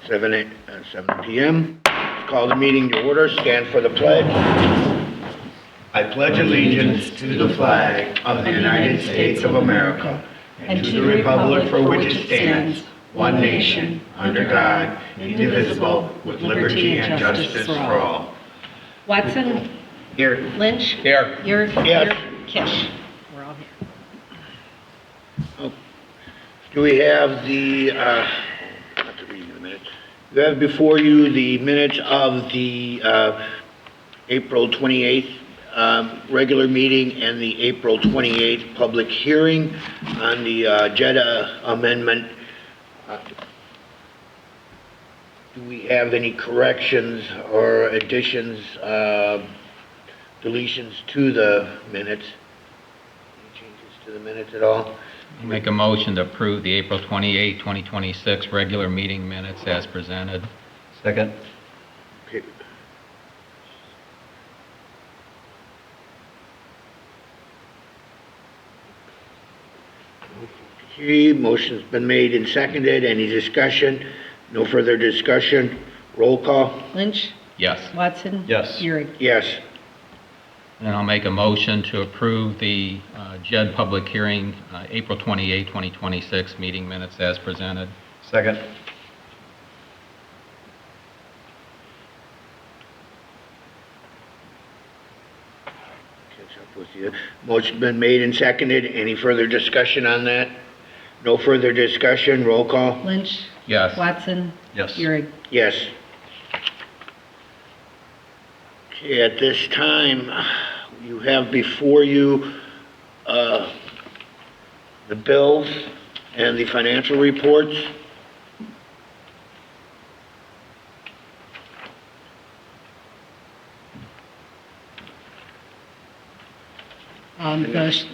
7 p.m. Call the meeting to order. Stand for the pledge. I pledge allegiance to the flag of the United States of America and to the republic for which it stands, one nation, under God, indivisible, with liberty and justice for all. Watson? Here. Lynch? Here. You're Yes. here? Kish? We're all here. Do we have the, not to read the minutes. You have before you the minutes of the April 28th regular meeting and the April 28th public hearing on the JEDA amendment. Do we have any corrections or additions, deletions to the minutes? Any changes to the minutes at all? Make a motion to approve the April 28, 2026 regular meeting minutes as presented. Second. Okay. Okay, motion's been made and seconded. Any discussion? No further discussion. Roll call? Lynch? Yes. Watson? Yes. You're Yes. And I'll make a motion to approve the JED public hearing, April 28, 2026 meeting minutes as presented. Second. Catch up with you. Motion's been made and seconded. Any further discussion on that? No further discussion. Roll call? Lynch? Yes. Watson? Yes. You're Yes. Okay, at this time, you have before you the bills and the financial reports.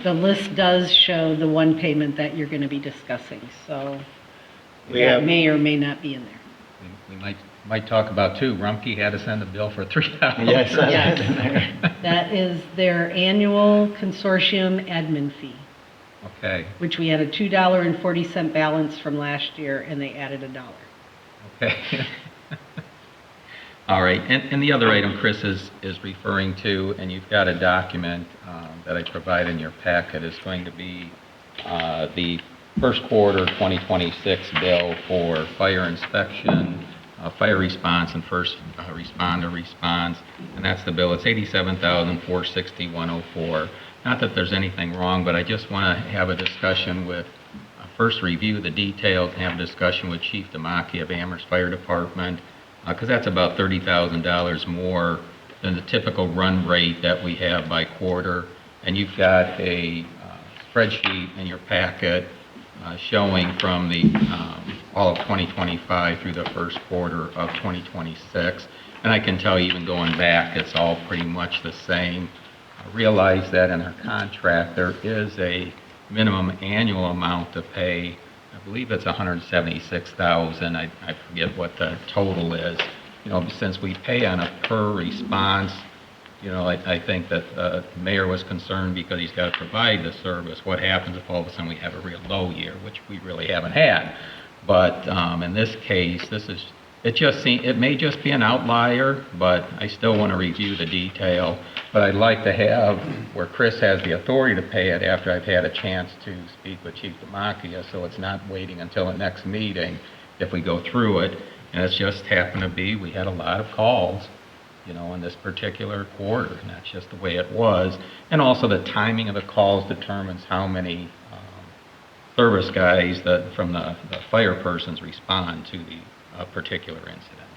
the list does show the one payment that you're going to be discussing, so We that have, may or may not be in there. We might talk about too. Rumpke had to send a bill for $3. Yes. Yes. That is their annual consortium admin fee, Okay. which we had a $2.40 balance from last year, and they added $1. Okay. All right. And the other item Chris is referring to, and you've got a document that I provide in your packet, is going to be the first quarter 2026 bill for fire inspection, fire response, and first responder response, and that's the bill. It's $87,461.04. Not that there's anything wrong, but I just want to have a discussion with, first review the details, and have a discussion with Chief Damaki of Amherst Fire Department, because that's about $30,000 more than the typical run rate that we have by quarter. And you've got a spreadsheet in your packet showing from the all of 2025 through the first quarter of 2026. And I can tell you, even going back, it's all pretty much the same. I realize that in our contract, there is a minimum annual amount to pay. I believe it's $176,000. I forget what the total is. You know, since we pay on a per response, you know, I think that the mayor was concerned because he's got to provide the service. What happens if all of a sudden we have a real low year, which we really haven't had? But in this case, it may just be an outlier, but I still want to review the detail. But I'd like to have where Chris has the authority to pay it after I've had a chance to speak with Chief Damaki, so it's not waiting until the next meeting if we go through it. And it's just happened to be, we had a lot of calls, you know, in this particular quarter, and that's just the way it was. And also the timing of the calls determines how many service guys from the fire persons respond to the particular incident.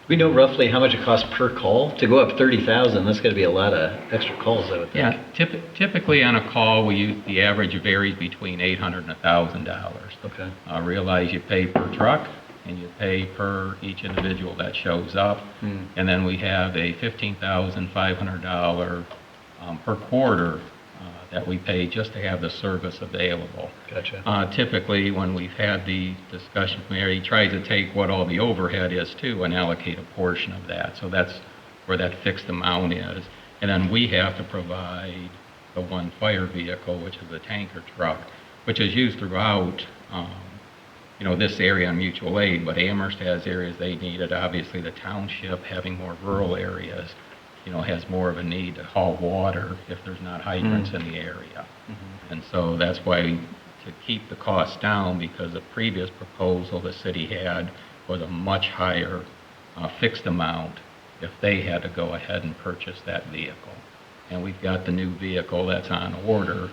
We know roughly how much it costs per call to go up 30,000. That's going to be a lot of extra calls, I would think. Yeah, typically on a call, the average varies between $800 and $1,000. Okay. Realize you pay per truck and you pay per each individual that shows up, and then we have a $15,500 per quarter that we pay just to have the service available. Gotcha. Typically, when we've had the discussion from Mary, he tries to take what all the overhead is too and allocate a portion of that. So that's where that fixed amount is. And then we have to provide the one fire vehicle, which is a tanker truck, which is used throughout this area on mutual aid, but Amherst has areas they need it. Obviously, the township, having more rural areas, has more of a need to haul water if there's not hydrants in the area. And so that's why, to keep the cost down, because the previous proposal the city had was a much higher fixed amount if they had to go ahead and purchase that vehicle. And we've got the new vehicle that's on order,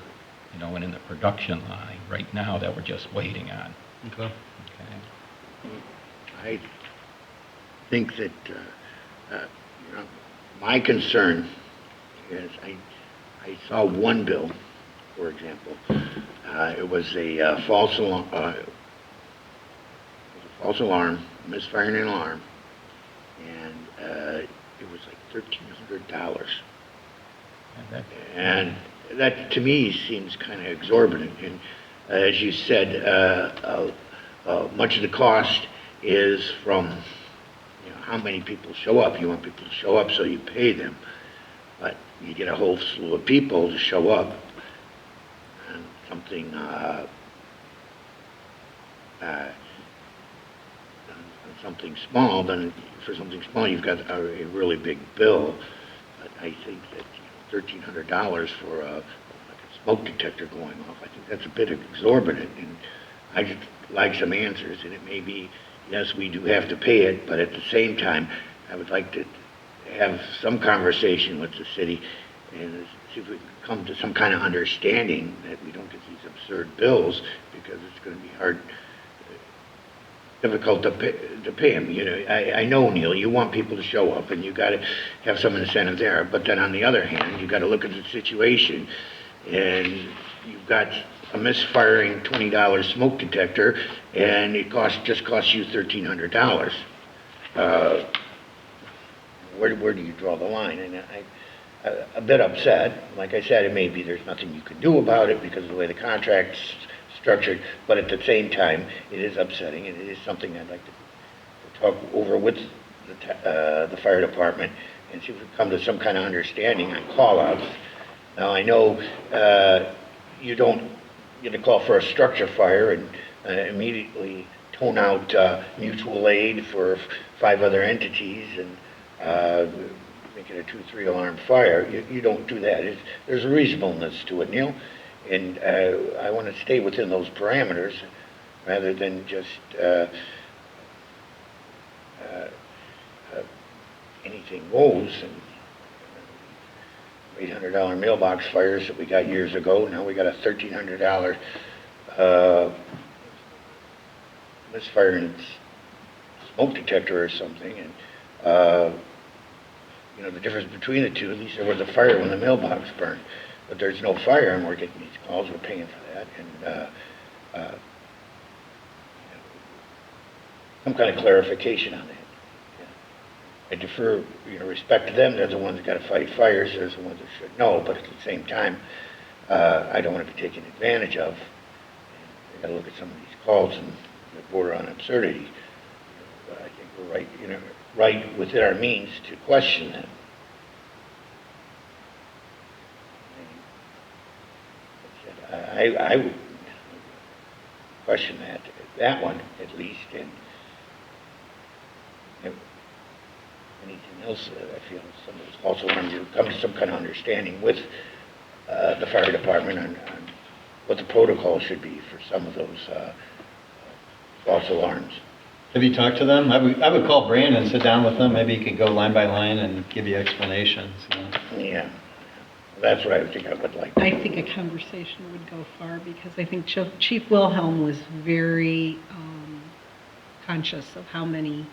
and in the production line right now that we're just waiting on. Okay. Okay. I think that, my concern is I saw one bill, for example. It was a false alarm, misfiring an alarm, and it was like $1,300. And that, to me, seems kind of exorbitant. And as you said, much of the cost is from how many people show up. You want people to show up, so you pay them. But you get a whole slew of people to show up, and something small, then for something small, you've got a really big bill. But I think that $1,300 for a smoke detector going off, I think that's a bit exorbitant, and I just like some answers. And it may be, yes, we do have to pay it, but at the same time, I would like to have some conversation with the city and see if we can come to some kind of understanding that we don't get these absurd bills, because it's going to be difficult to pay them. I know, Neil, you want people to show up, and you got to have some incentive there. But then on the other hand, you got to look at the situation, and you've got a misfiring $20 smoke detector, and it just costs you $1,300. Where do you draw the line? And I'm a bit upset. Like I said, it may be there's nothing you can do about it because of the way the contract's structured, but at the same time, it is upsetting, and it is something I'd like to talk over with the fire department and see if we can come to some kind of understanding on call-outs. Now, I know you don't get a call for a structure fire and immediately tone out mutual aid for 5 other entities and make it a 2-3 alarm fire. You don't do that. There's a reasonableness to it, Neil. And I want to stay within those parameters rather than just anything goes. And $800 mailbox fires that we got years ago. Now we got a $1,300 misfiring smoke detector or something. And the difference between the two, at least there was a fire when the mailbox burned. But there's no fire, and we're getting these calls, we're paying for that, and some kind of clarification on that. I defer, respect to them. They're the ones that got to fight fires. They're the ones that should know. But at the same time, I don't want to be taken advantage of. I got to look at some of these calls and they border on absurdity. But I think we're right, right within our means to question them. I would question that one at least, and anything else. I feel some of this also wanted to come to some kind of understanding with the fire department on what the protocol should be for some of those false alarms. Have you talked to them? I would call Brandon and sit down with them. Maybe he could go line by line and give you explanations. Yeah. That's what I think I would like. I think a conversation would go far, because I think Chief Wilhelm was very conscious of how many.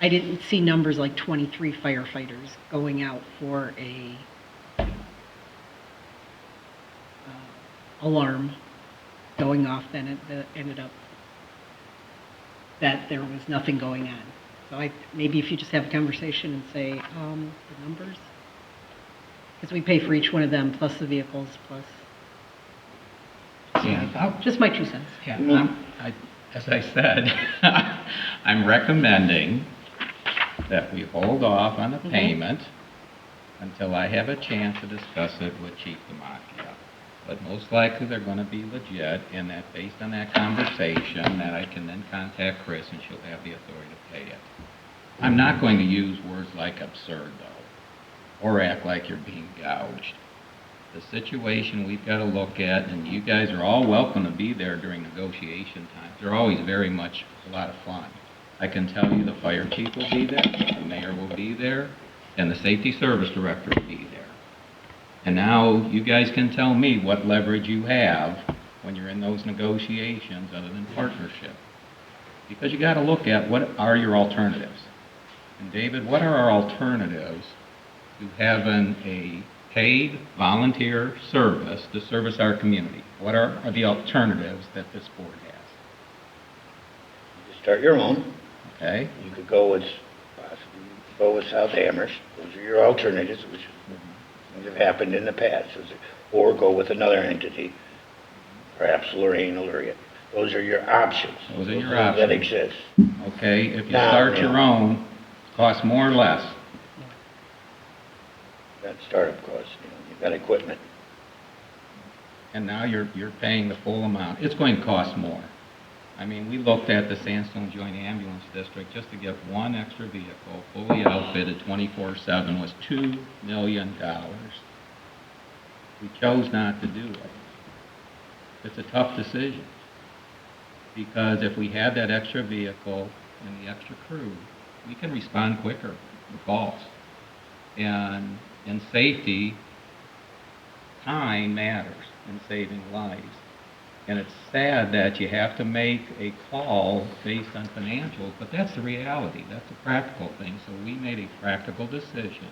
I didn't see numbers like 23 firefighters going out for a alarm going off. Then it ended up that there was nothing going on. So maybe if you just have a conversation and say the numbers. Because we pay for each one of them, plus the vehicles, plus. Yeah. Just my 2 cents. Yeah. As I said, I'm recommending that we hold off on the payment until I have a chance to discuss it with Chief Demakia. but most likely they're gonna be legit, and that based on that conversation, that I can then contact Chris and she'll have the authority to pay it. I'm not going to use words like absurd, though, or act like you're being gouged. The situation we've got to look at, and you guys are all welcome to be there during negotiation times. They're always very much a lot of fun. I can tell you the fire chief will be there, the mayor will be there, and the safety service director will be there. And now you guys can tell me what leverage you have when you're in those negotiations other than partnership. Because you got to look at what are your alternatives. And David, what are our alternatives to having a paid volunteer service to service our community? What are the alternatives that this board has? You start your own. Okay? You could go with, possibly go with South Amherst. Those are your alternatives, which have happened in the past. Or go with another entity, perhaps Lorraine or Luriat. Those are your options. Those are your options. That exist. Okay, if you Now, start your own, cost more or less? That startup costs, you've got equipment. And now you're paying the full amount. It's going to cost more. I mean, we looked at the Sandstone Joint Ambulance District just to get one extra vehicle, fully outfitted 24/7, was $2 million. We chose not to do it. It's a tough decision, because if we had that extra vehicle and the extra crew, we can respond quicker to calls. And in safety, time matters in saving lives. And it's sad that you have to make a call based on financials, but that's the reality. That's a practical thing. So we made a practical decision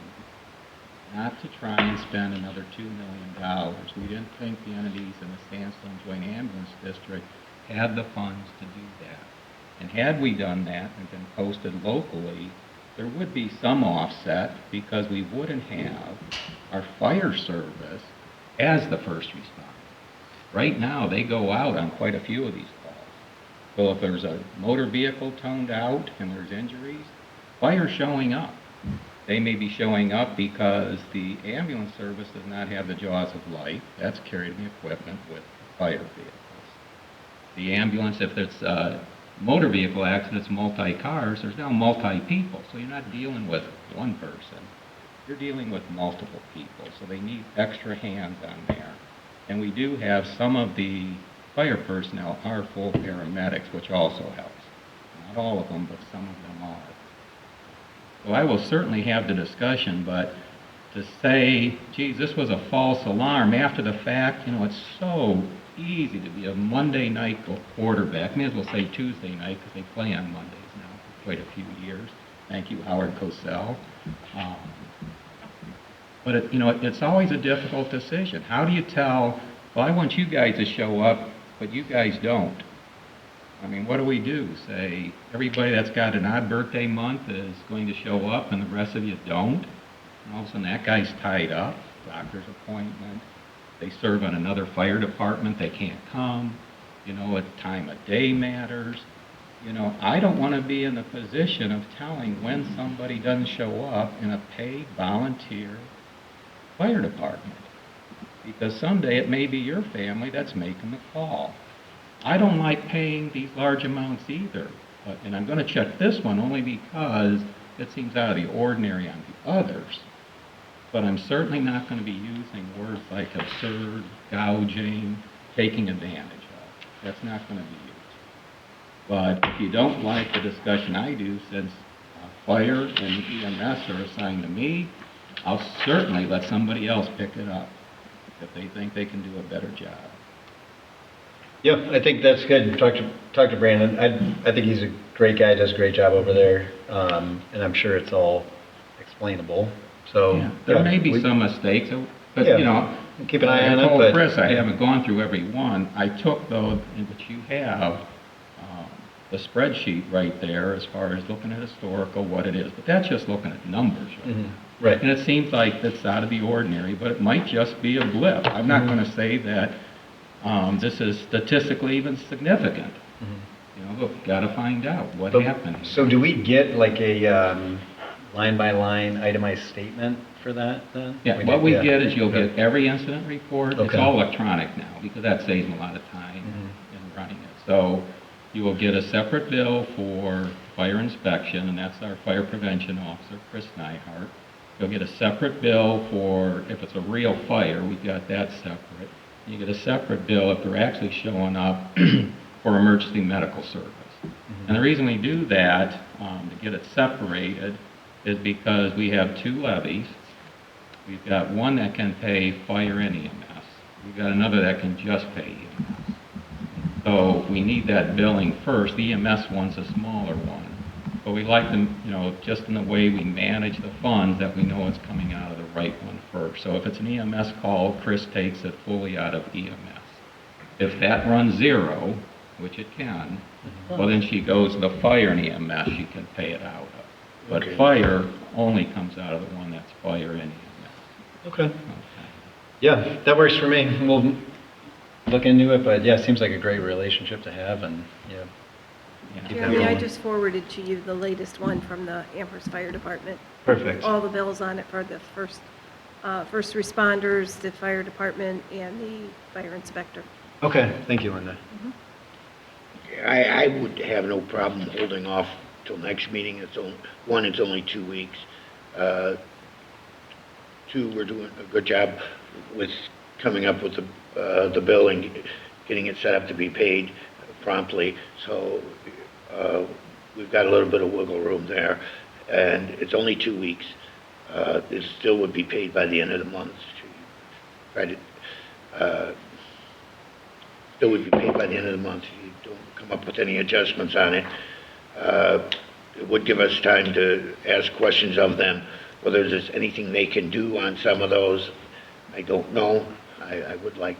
not to try and spend another $2 million. We didn't think the entities in the Sandstone Joint Ambulance District had the funds to do that. And had we done that and been posted locally, there would be some offset, because we wouldn't have our fire service as the first responder. Right now, they go out on quite a few of these calls. So if there's a motor vehicle toned out and there's injuries, fire's showing up. They may be showing up because the ambulance service does not have the jaws of life. That's carrying the equipment with fire vehicles. The ambulance, if it's a motor vehicle accident, it's multi-cars, there's now multi-people. So you're not dealing with one person. You're dealing with multiple people. So they need extra hands on there. And we do have some of the fire personnel are full paramedics, which also helps. Not all of them, but some of them are. So I will certainly have the discussion, but to say, geez, this was a false alarm after the fact, it's so easy to be a Monday night quarterback. May as well say Tuesday night, because they play on Mondays now for quite a few years. Thank you, Howard Cosell. But it's always a difficult decision. How do you tell, well, I want you guys to show up, but you guys don't? I mean, what do we do? Say, everybody that's got an odd birthday month is going to show up and the rest of you don't? And all of a sudden that guy's tied up, doctor's appointment, they serve on another fire department, they can't come, what time of day matters. I don't want to be in the position of telling when somebody doesn't show up in a paid volunteer fire department, because someday it may be your family that's making the call. I don't like paying these large amounts either, and I'm going to check this one only because it seems out of the ordinary on the others, but I'm certainly not going to be using words like absurd, gouging, taking advantage of. That's not going to be used. But if you don't like the discussion I do, since fire and EMS are assigned to me, I'll certainly let somebody else pick it up if they think they can do a better job. Yeah, I think that's good. Talk to Brandon. I think he's a great guy, does a great job over there, and I'm sure it's all explainable. So yeah, there may be some mistakes, but keep an eye on it. I told But Chris, I haven't gone through every one. I took those in which you have the spreadsheet right there as far as looking at historical, what it is. But that's just looking at numbers right now. Right. And it seems like that's out of the ordinary, but it might just be a blip. I'm not going to say that this is statistically even significant. But we've got to find out what happened. So do we get like a line-by-line itemized statement for that then? Yeah, what we Yeah. get is you'll Okay. get every incident report. It's Okay. all electronic now because that saves a lot of time in running it. So you will get a separate bill for fire inspection, and that's our fire prevention officer, Chris Nyhart. You'll get a separate bill for, if it's a real fire, we've got that separate. You get a separate bill if they're actually showing up for emergency medical service. And the reason we do that, to get it separated, is because we have two levies. We've got one that can pay fire and EMS. We've got another that can just pay EMS. So we need that billing first. The EMS one's a smaller one. But we like them, just in the way we manage the funds, that we know it's coming out of the right one first. So if it's an EMS call, Chris takes it fully out of EMS. If that runs zero, which it can, well, then she goes to the fire and EMS, she can pay it out of. But Okay. fire only comes out of the one that's fire and EMS. Okay. Okay. Yeah, that works for me. We'll look into it, but yeah, it seems like a great relationship to have, and yeah. Yeah. Keep that Jeremy, I going. just forwarded to you the latest one from the Amherst Fire Department. Perfect. All the bills on it for the first responders, the fire department, and the fire inspector. Okay, thank you, Linda. I would have no problem holding off till next meeting. It's only 2 weeks. Two, we're doing a good job with coming up with the bill and getting it set up to be paid promptly. So we've got a little bit of wiggle room there, and it's only 2 weeks. It still would be paid by the end of the month. Still would be paid by the end of the month. You don't come up with any adjustments on it. It would give us time to ask questions of them. Whether there's anything they can do on some of those, I don't know. I would like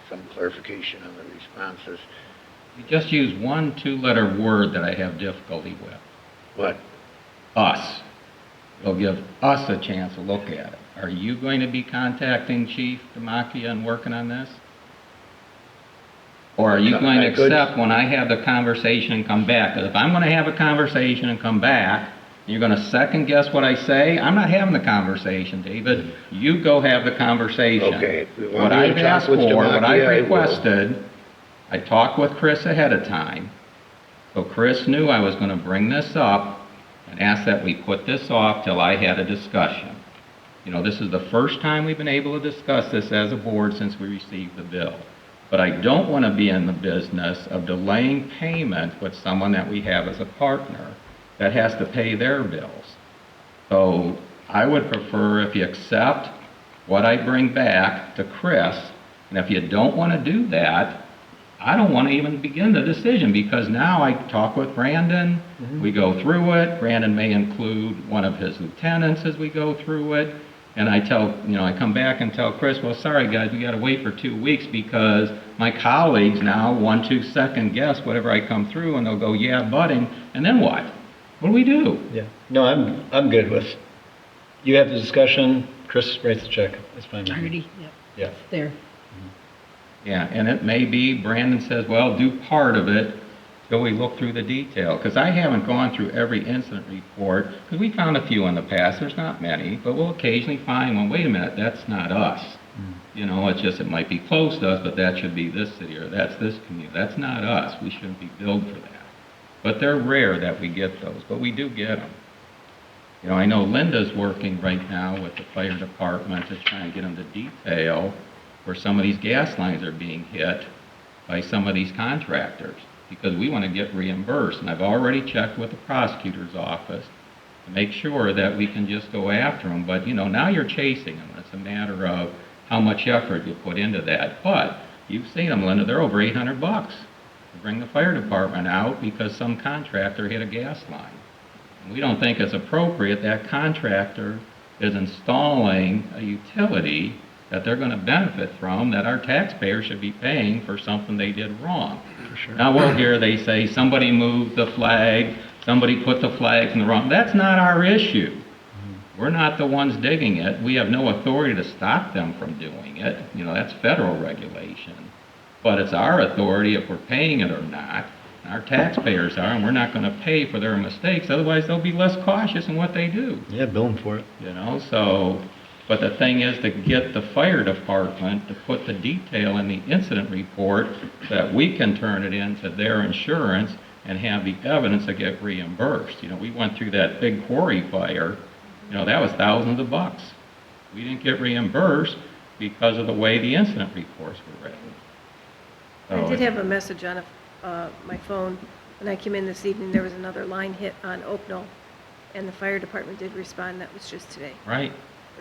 some clarification on the responses. You just use one two-letter word that I have difficulty with. What? Us. It'll give us a chance to look at it. Are you going to be contacting Chief Demakia and working on this? Or are you going to I could. accept when I have the conversation and come back? Because if I'm going to have a conversation and come back, you're going to second guess what I say? I'm not having the conversation, David. You go have the conversation. Okay, if you What want me to I've talk asked with for, what Demakia, I've I will. requested, I talked with Chris ahead of time. So Chris knew I was going to bring this up and ask that we put this off till I had a discussion. This is the first time we've been able to discuss this as a board since we received the bill. But I don't want to be in the business of delaying payment with someone that we have as a partner that has to pay their bills. So I would prefer if you accept what I bring back to Chris, and if you don't want to do that, I don't want to even begin the decision, because now I talk with Brandon, we go through it, Brandon may include one of his lieutenants as we go through it, and I come back and tell Chris, well, sorry guys, we got to wait for 2 weeks because my colleagues now 1, 2 second guess whatever I come through, and they'll go, yeah, budding, and then what? What do we do? Yeah. No, I'm good with, you have the discussion, Chris writes the check, it's fine with me. Already, yep, Yeah. it's there. Yeah, and it may be Brandon says, well, do part of it till we look through the detail. Because I haven't gone through every incident report, because we found a few in the past, there's not many, but we'll occasionally find one, wait a minute, that's not us. It's just, it might be close to us, but that should be this city, or that's this community. That's not us, we shouldn't be billed for that. But they're rare that we get those, but we do get them. I know Linda's working right now with the fire department to try and get them to detail where some of these gas lines are being hit by some of these contractors, because we want to get reimbursed. And I've already checked with the prosecutor's office to make sure that we can just go after them. But, now you're chasing them. It's a matter of how much effort you put into that. But you've seen them, Linda, they're over $800 to bring the fire department out because some contractor hit a gas line. And we don't think it's appropriate that contractor is installing a utility that they're going to benefit from, that our taxpayers should be paying for something they did wrong. For sure. Now we'll hear they say somebody moved the flag, somebody put the flags in the wrong. That's not our issue. We're not the ones digging it. We have no authority to stop them from doing it. That's federal regulation. But it's our authority if we're paying it or not. Our taxpayers are, and we're not gonna pay for their mistakes, otherwise they'll be less cautious in what they do. Yeah, bill them for it. You know, so, but the thing is to get the fire department to put the detail in the incident report that we can turn it into their insurance and have the evidence to get reimbursed. You know, we went through that big quarry fire, you know, that was thousands of bucks. We didn't get reimbursed because of the way the incident reports were written. I So did have a message on my phone. When I came in this evening, there was another line hit on Oaknell, and the fire department did respond. That was just today. Right,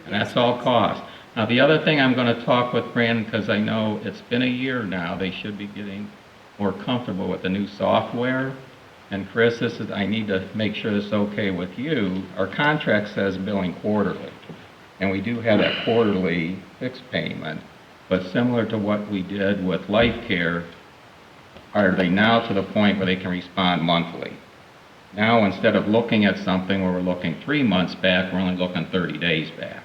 and that's all cost. Now, the other thing I'm gonna talk with Brandon, because I know it's been a year now, they should be getting more comfortable with the new software. And Chris, I need to make sure this is okay with you. Our contract says billing quarterly, and we do have that quarterly fixed payment, but similar to what we did with Life Care, are they now to the point where they can respond monthly? Now, instead of looking at something where we're looking 3 months back, we're only looking 30 days back.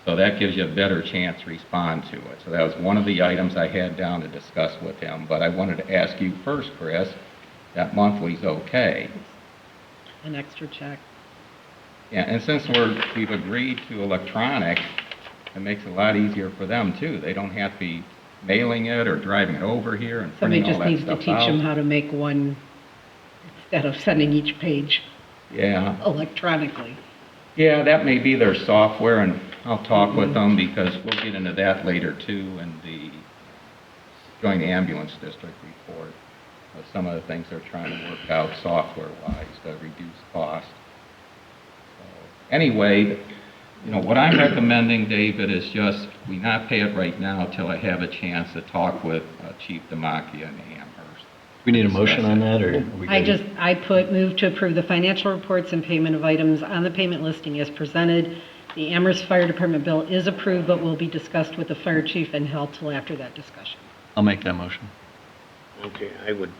So that gives you a better chance to respond to it. So that was one of the items I had down to discuss with him. But I wanted to ask you first, Chris, that monthly's okay. An extra check. Yeah, and since we've agreed to electronic, it makes it a lot easier for them too. They don't have to be mailing it or driving it over here and Somebody printing all just that needs to stuff teach them out. how to make one instead of sending each page Yeah, electronically. yeah, that may be their software, and I'll talk with them because we'll get into that later too in the joint ambulance district report. Some of the things they're trying to work out software-wise to reduce cost. So, anyway, you know, what I'm recommending, David, is just we not pay it right now till I have a chance to talk with Chief Demakia and Amherst. We need a motion on that, or? are we good? Move to approve the financial reports and payment of items on the payment listing as presented. The Amherst Fire Department bill is approved, but will be discussed with the fire chief and held till after that discussion. I'll make that motion. Okay, I would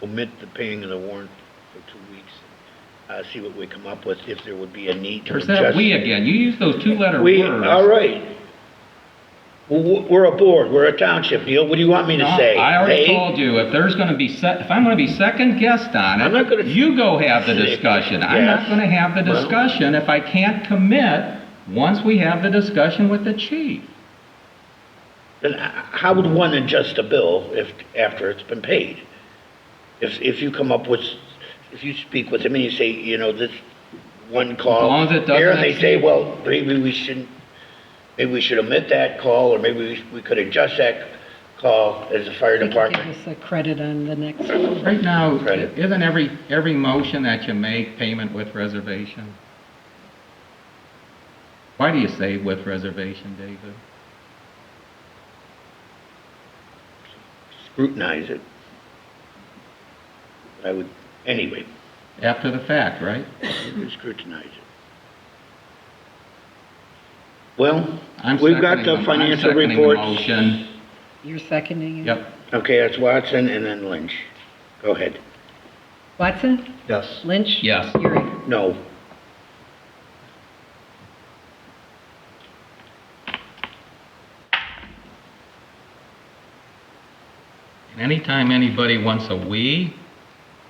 omit the paying of the warrant for 2 weeks. See what we come up with, if there would be a need to There's adjust. that "we" again. You use those two-letter We, words. all right. Well, we're a board, we're a township, Neil, what do you want me to No, say? I already Hey? told you, if there's gonna be if I'm gonna be second guest on I'm not gonna- it, you go have the discussion. I'm not Yes. gonna have the Well- discussion if I can't commit once we have the discussion with the chief. Then how would one adjust a bill after it's been paid? If you come up with, if you speak with them and you say, you know, this one call. As long as it doesn't here, and they say, exceed- well, maybe we should omit that call, or maybe we could adjust that call as a fire They could department. give us a credit on the next one. Right now, Credit. isn't every motion that you make payment with reservation? Why do you say with reservation, David? Scrutinize it. I would, anyway, After the fact, right? you could scrutinize it. Well, I'm we've got seconding the I'm financial seconding the reports. motion. You're seconding it? Yep. Okay, that's Watson and then Lynch. Go ahead. Watson? Yes. Lynch? Yes. Urick? No. And anytime anybody wants a "we"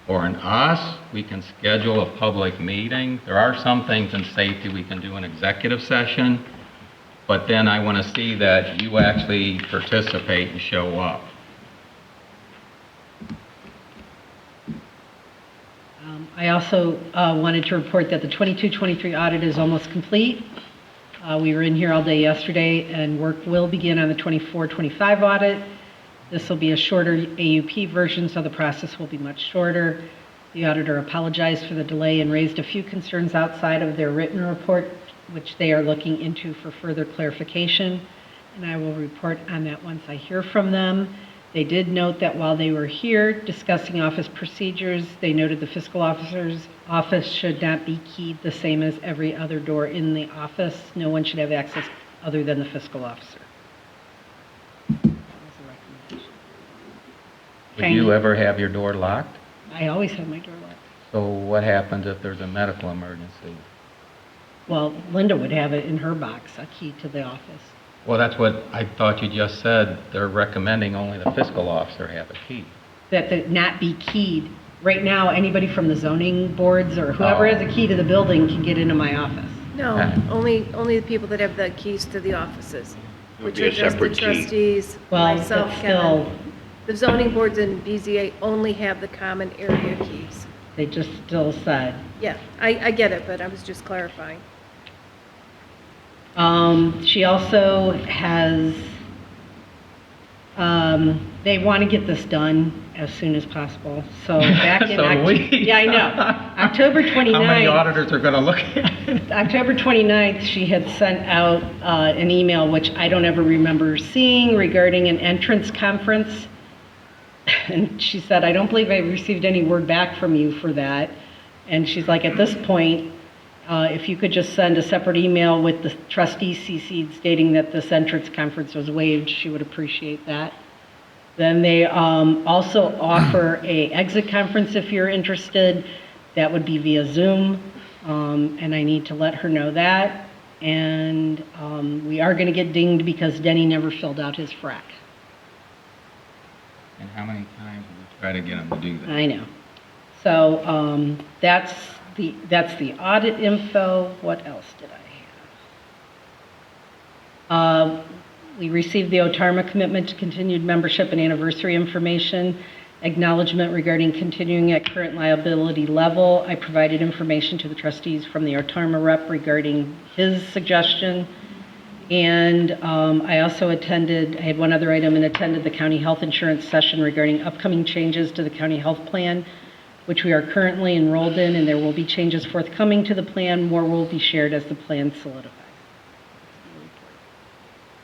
or an "us," we can schedule a public meeting. There are some things in safety we can do in executive session, but then I want to see that you actually participate and show up. I also wanted to report that the 22-23 audit is almost complete. We were in here all day yesterday, and work will begin on the 24-25 audit. This will be a shorter AUP version, so the process will be much shorter. The auditor apologized for the delay and raised a few concerns outside of their written report, which they are looking into for further clarification, and I will report on that once I hear from them. They did note that while they were here discussing office procedures, they noted the fiscal officer's office should not be keyed the same as every other door in the office. No one should have access other than the fiscal officer. That was the recommendation. Would you ever have your door locked? I always have my door locked. So what happens if there's a medical emergency? Well, Linda would have it in her box, a key to the office. Well, that's what I thought you just said. They're recommending only the fiscal officer have a key. that the not be keyed. Right now, anybody from the zoning boards or whoever has a key to the building can get into my office. No, only the people that have the keys to the offices, It would which be a are just the separate key. trustees, Well, myself, but Kevin. still, The zoning boards and BZA only have the common area keys. they just still said. Yeah, I get it, but I was just clarifying. She also has, they want to get this done as soon as possible. So back in, So do we. yeah, I know. October 29th. How many auditors are going to look at it? October 29th, she had sent out an email, which I don't ever remember seeing, regarding an entrance conference. And she said, I don't believe I received any word back from you for that. And she's like, at this point, if you could just send a separate email with the trustee CC'd stating that this entrance conference was waived, she would appreciate that. Then they also offer a exit conference if you're interested. That would be via Zoom, and I need to let her know that. And we are going to get dinged because Denny never filled out his frac. And how many times have we tried to get them to do that? I know. So that's the audit info. What else did I have? We received the OTARMA commitment to continued membership and anniversary information, acknowledgement regarding continuing at current liability level. I provided information to the trustees from the OTARMA rep regarding his suggestion. And I also I had one other item, and attended the county health insurance session regarding upcoming changes to the county health plan, which we are currently enrolled in, and there will be changes forthcoming to the plan. More will be shared as the plan solidifies.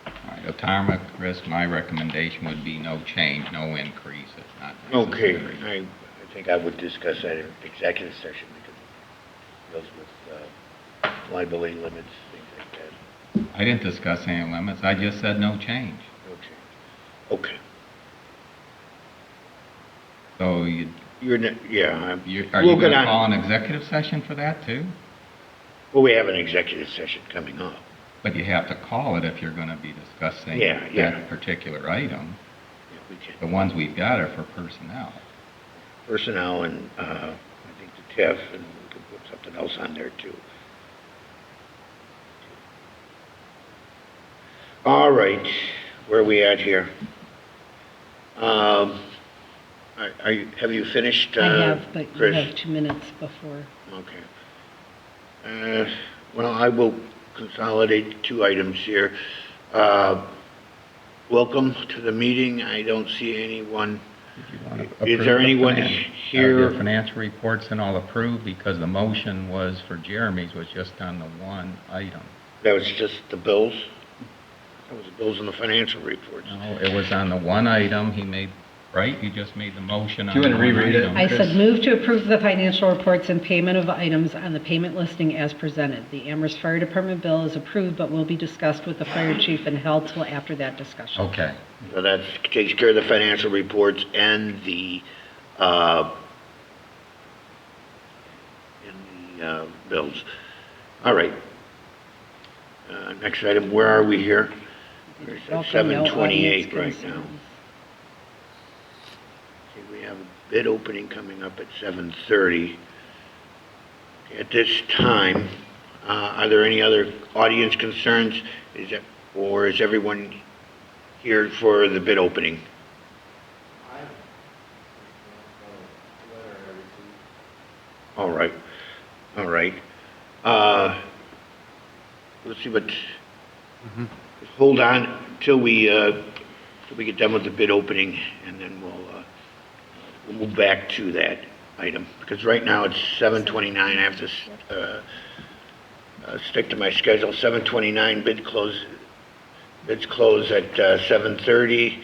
All right, Otarma, Chris, my recommendation would be no change, no increase. It's not Okay, necessary. I think I would discuss that in executive session because it deals with liability limits, things like that. I didn't discuss any limits. I just said no change. No change. Okay. So You're, yeah, are we'll you get going to on- call an executive session for that too? Well, we have an executive session coming up. But you have to call it if you're going to be discussing Yeah. that particular item. Yeah, we can. The ones we've got are for personnel. Personnel and, I think the TIF, and we could put something else on there too. All right, where are we at here? Have you finished, I have, but you Chris? have 2 minutes before. Okay. Well, I will consolidate 2 items here. Welcome to the meeting. I don't see anyone. If you want to Is approve there the anyone here? Your financial reports and all approved, because the motion was for Jeremy's was just on the one item. That was just the bills? That was the bills and the financial reports. No, it was on the one item he made, right? You just made the motion on Do you the wanna one reread it? item. I Chris? said move to approve the financial reports and payment of items on the payment listing as presented. The Amherst Fire Department bill is approved but will be discussed with the fire chief and held till after that discussion. Okay. So that takes care of the financial reports and the bills. All right. Next item, where are we here? We're at Welcome, no 7:28 audience right now. concerns. Okay, we have a bid opening coming up at 7:30. At this time, are there any other audience concerns? Or is everyone here for the bid opening? All right, all right. Let's see what, hold on till we get done with the bid opening, and then we'll move back to that item. Because right now it's 7:29, I have to stick to my schedule. 7:29, bids close at 7:30.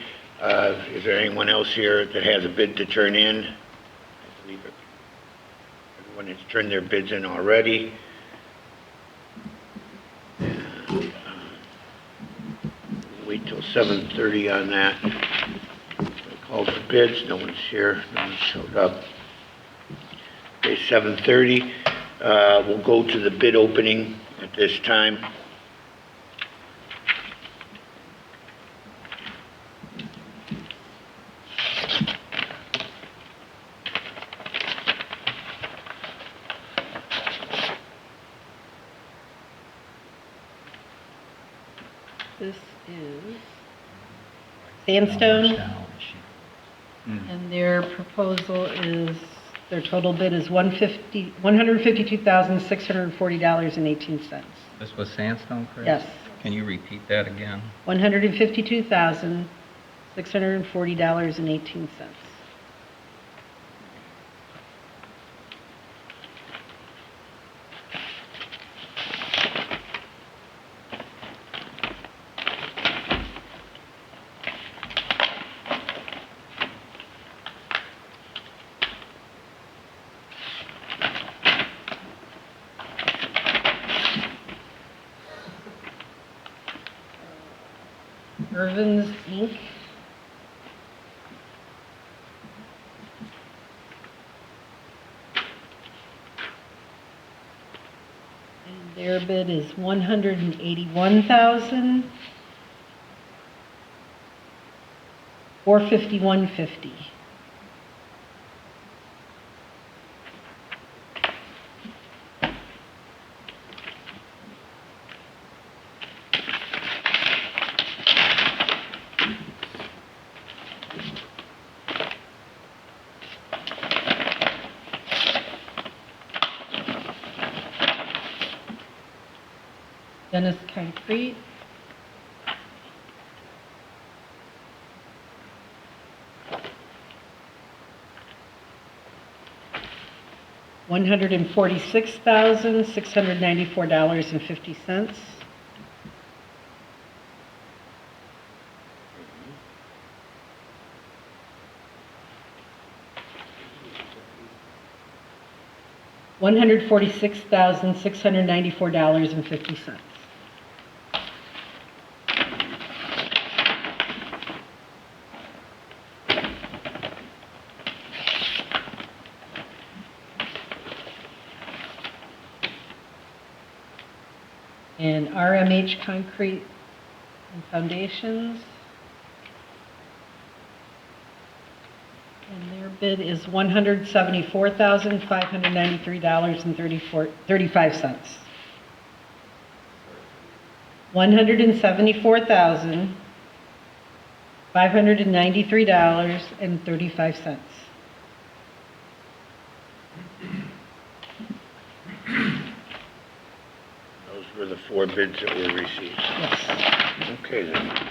Is there anyone else here that has a bid to turn in? I believe everyone has turned their bids in already. And, wait till 7:30 on that. I called for bids, no one's here, no one showed up. Okay, 7:30, we'll go to the bid opening at this time. This is Sandstone, and their proposal is, their total bid is $152,640.18. This was Sandstone, Chris? Yes. Can you repeat that again? $152,640.18. Irvin's Inc. And their bid is $181,451.50. Dennis Concrete. $146,694.50. $146,694.50. And RMH Concrete and Foundations. And their bid is $174,593.35. $174,593.35. Those were the 4 bids that were received. Yes. Okay, then.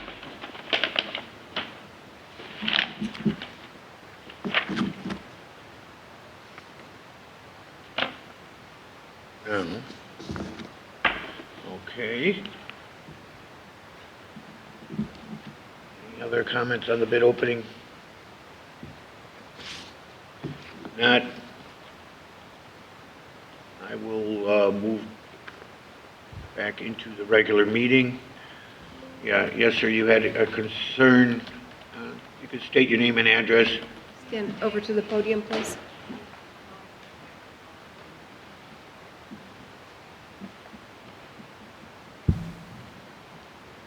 Now, okay. Any other comments on the bid opening? Not. I will move back into the regular meeting. Yeah, yes, sir, you had a concern. You could state your name and address. Stand over to the podium, please.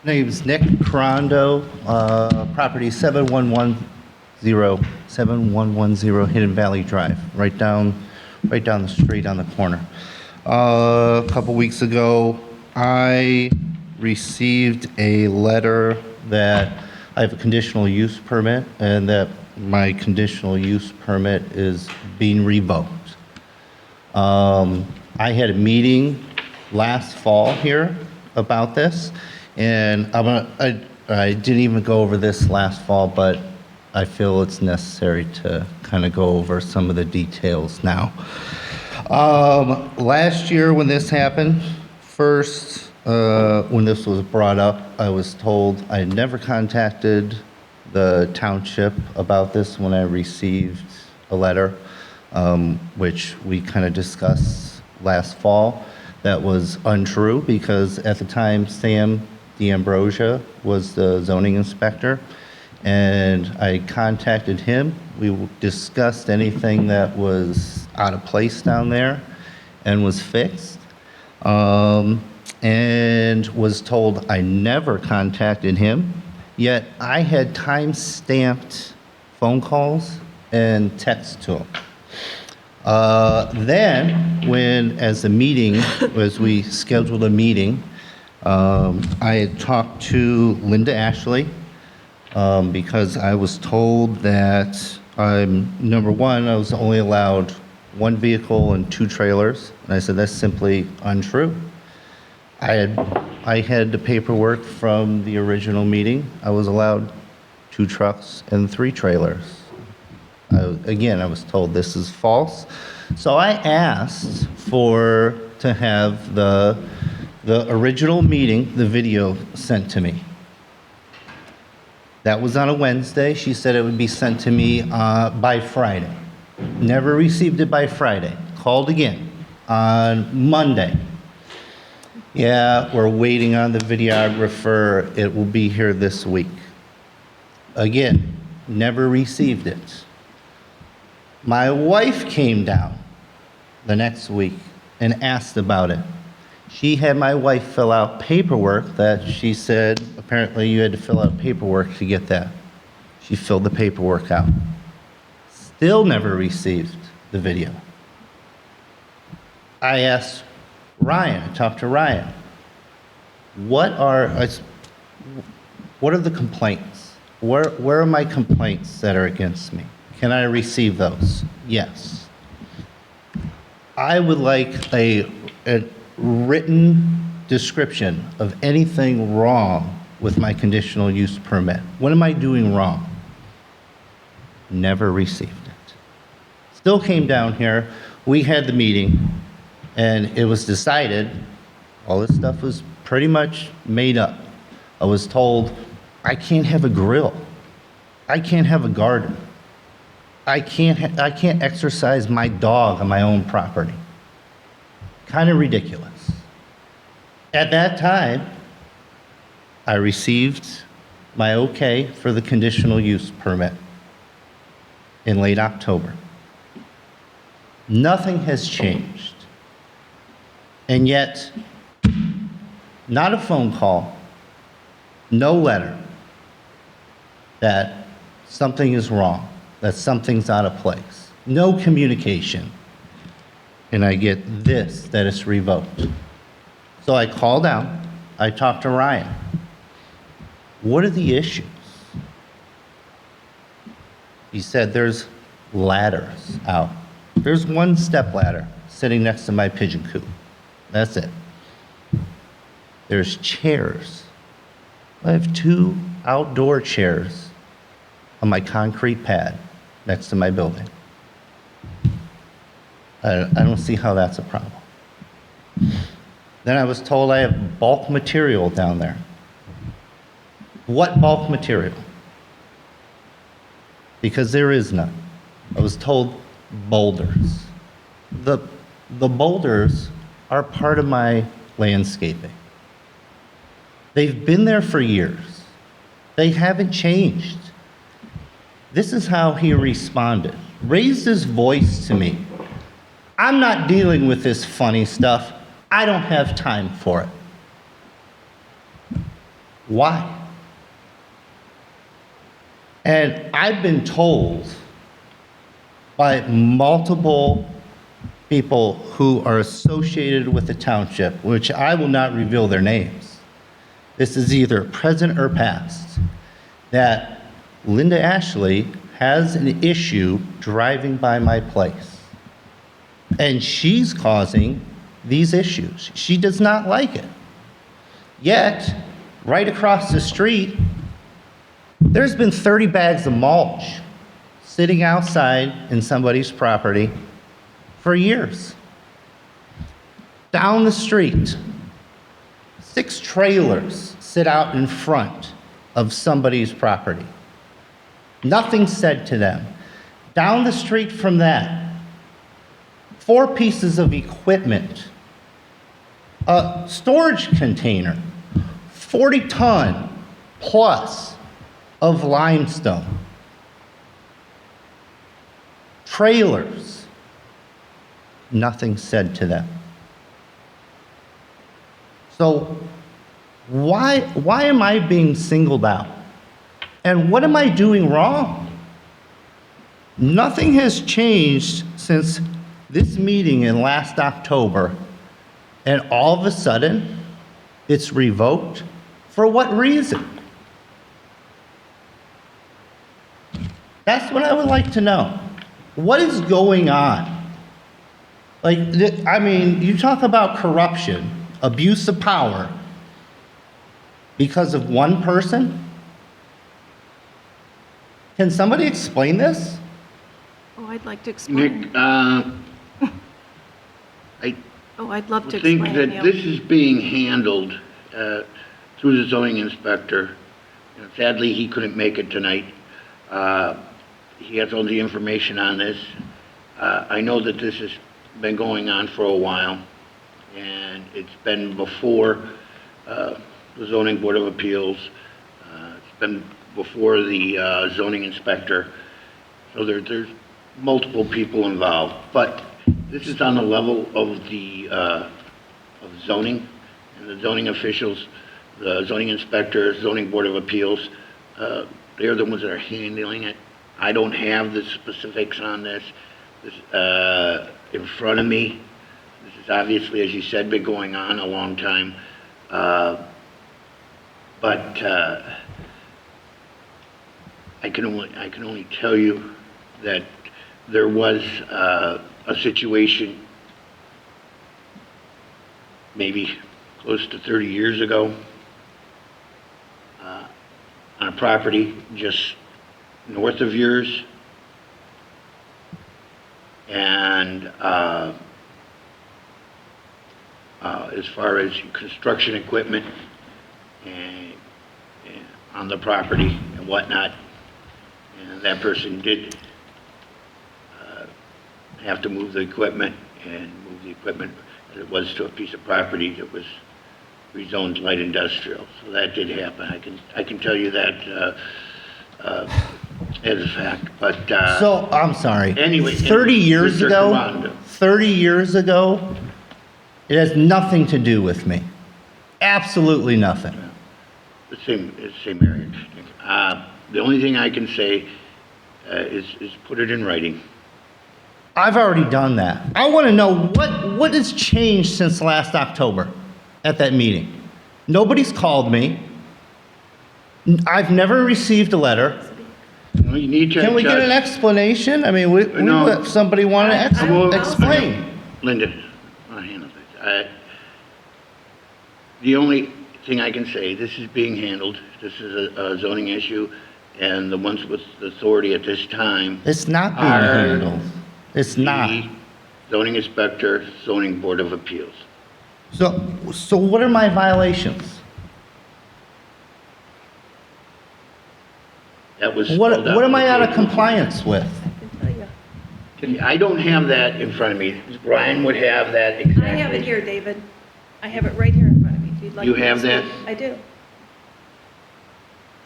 Name's Nick Carando, property 7110 Hidden Valley Drive, right down the street on the corner. A couple weeks ago, I received a letter that I have a conditional use permit and that my conditional use permit is being revoked. I had a meeting last fall here about this, and I didn't even go over this last fall, but I feel it's necessary to kind of go over some of the details now. Last year when this happened, first, when this was brought up, I was told I had never contacted the township about this when I received a letter, which we kind of discussed last fall. That was untrue because at the time, Sam D'Ambrosia was the zoning inspector, and I contacted him. We discussed anything that was out of place down there and was fixed, and was told I never contacted him, yet I had time-stamped phone calls and texts to him. Then, as we scheduled a meeting, I had talked to Linda Ashley because I was told that, number one, I was only allowed one vehicle and two trailers, and I said that's simply untrue. I had the paperwork from the original meeting. I was allowed two trucks and three trailers. Again, I was told this is false. So I asked to have the original meeting, the video sent to me. That was on a Wednesday. She said it would be sent to me by Friday. Never received it by Friday. Called again on Monday. Yeah, we're waiting on the videographer. It will be here this week. Again, never received it. My wife came down the next week and asked about it. She had my wife fill out paperwork that she said, apparently you had to fill out paperwork to get that. She filled the paperwork out. Still never received the video. I asked Ryan, I talked to Ryan, what are the complaints? Where are my complaints that are against me? Can I receive those? Yes. I would like a written description of anything wrong with my conditional use permit. What am I doing wrong? Never received it. Still came down here, we had the meeting, and it was decided, all this stuff was pretty much made up. I was told, I can't have a grill. I can't have a garden. I can't exercise my dog on my own property. Kind of ridiculous. At that time, I received my okay for the conditional use permit in late October. Nothing has changed. And yet, not a phone call, no letter that something is wrong, that something's out of place. No communication. And I get this, that it's revoked. So I called down, I talked to Ryan. What are the issues? He said there's ladders out. There's one step ladder sitting next to my pigeon coop. That's it. There's chairs. I have two outdoor chairs on my concrete pad next to my building. I don't see how that's a problem. Then I was told I have bulk material down there. What bulk material? Because there is none. I was told boulders. The boulders are part of my landscaping. They've been there for years. They haven't changed. This is how he responded. Raised his voice to me. I'm not dealing with this funny stuff. I don't have time for it. Why? And I've been told by multiple people who are associated with the township, which I will not reveal their names. This is either present or past, that Linda Ashley has an issue driving by my place. And she's causing these issues. She does not like it. Yet, right across the street, there's been 30 bags of mulch sitting outside in somebody's property for years. Down the street, 6 trailers sit out in front of somebody's property. Nothing said to them. Down the street from that, 4 pieces of equipment, a storage container, 40-ton plus of limestone, trailers, nothing said to them. So why am I being singled out? And what am I doing wrong? Nothing has changed since this meeting in last October, and all of a sudden, It's revoked? For what reason? That's what I would like to know. What is going on? Like, I mean, you talk about corruption, abuse of power because of one person? Can somebody explain this? Oh, I'd like to explain. Nick, I Oh, I'd love to think explain, that Neil. this is being handled through the zoning inspector. You know, sadly, he couldn't make it tonight. He has all the information on this. I know that this has been going on for a while, and it's been before the zoning board of appeals. It's been before the zoning inspector. So there's multiple people involved, but this is on the level of the of zoning, and the zoning officials, the zoning inspector, zoning board of appeals. They're the ones that are handling it. I don't have the specifics on this. This in front of me. This is obviously, as you said, been going on a long time. But I can only tell you that there was a situation maybe close to 30 years ago on a property just north of yours, and as far as construction equipment and on the property and whatnot, and that person did have to move the equipment and move the equipment as it was to a piece of property that was rezoned light industrial. So that did happen. I can tell you that as a fact. But So, I'm sorry. Anyway, 30 years Mr. ago, Comando. 30 years ago, it has nothing to do with me. Absolutely nothing. the same area. The only thing I can say is put it in writing. I've already done that. I want to know what has changed since last October at that meeting. Nobody's called me. I've never received a letter. Well, you need to Can we get an adjust. explanation? I mean, we No. let somebody want to I'll- explain. Linda, I'll handle this. The only thing I can say, this is being handled. This is a zoning issue, and the ones with authority at this time. It's not being Are handled. It's not. the zoning inspector, zoning board of appeals. So what are my violations? That was What spelled out am in I the out of paper. compliance with? I can tell you. I don't have that in front of me. Brian would have that exactly. I have it here, David. I have it right here in front of me, if you'd like. You me to have that? speak. I do.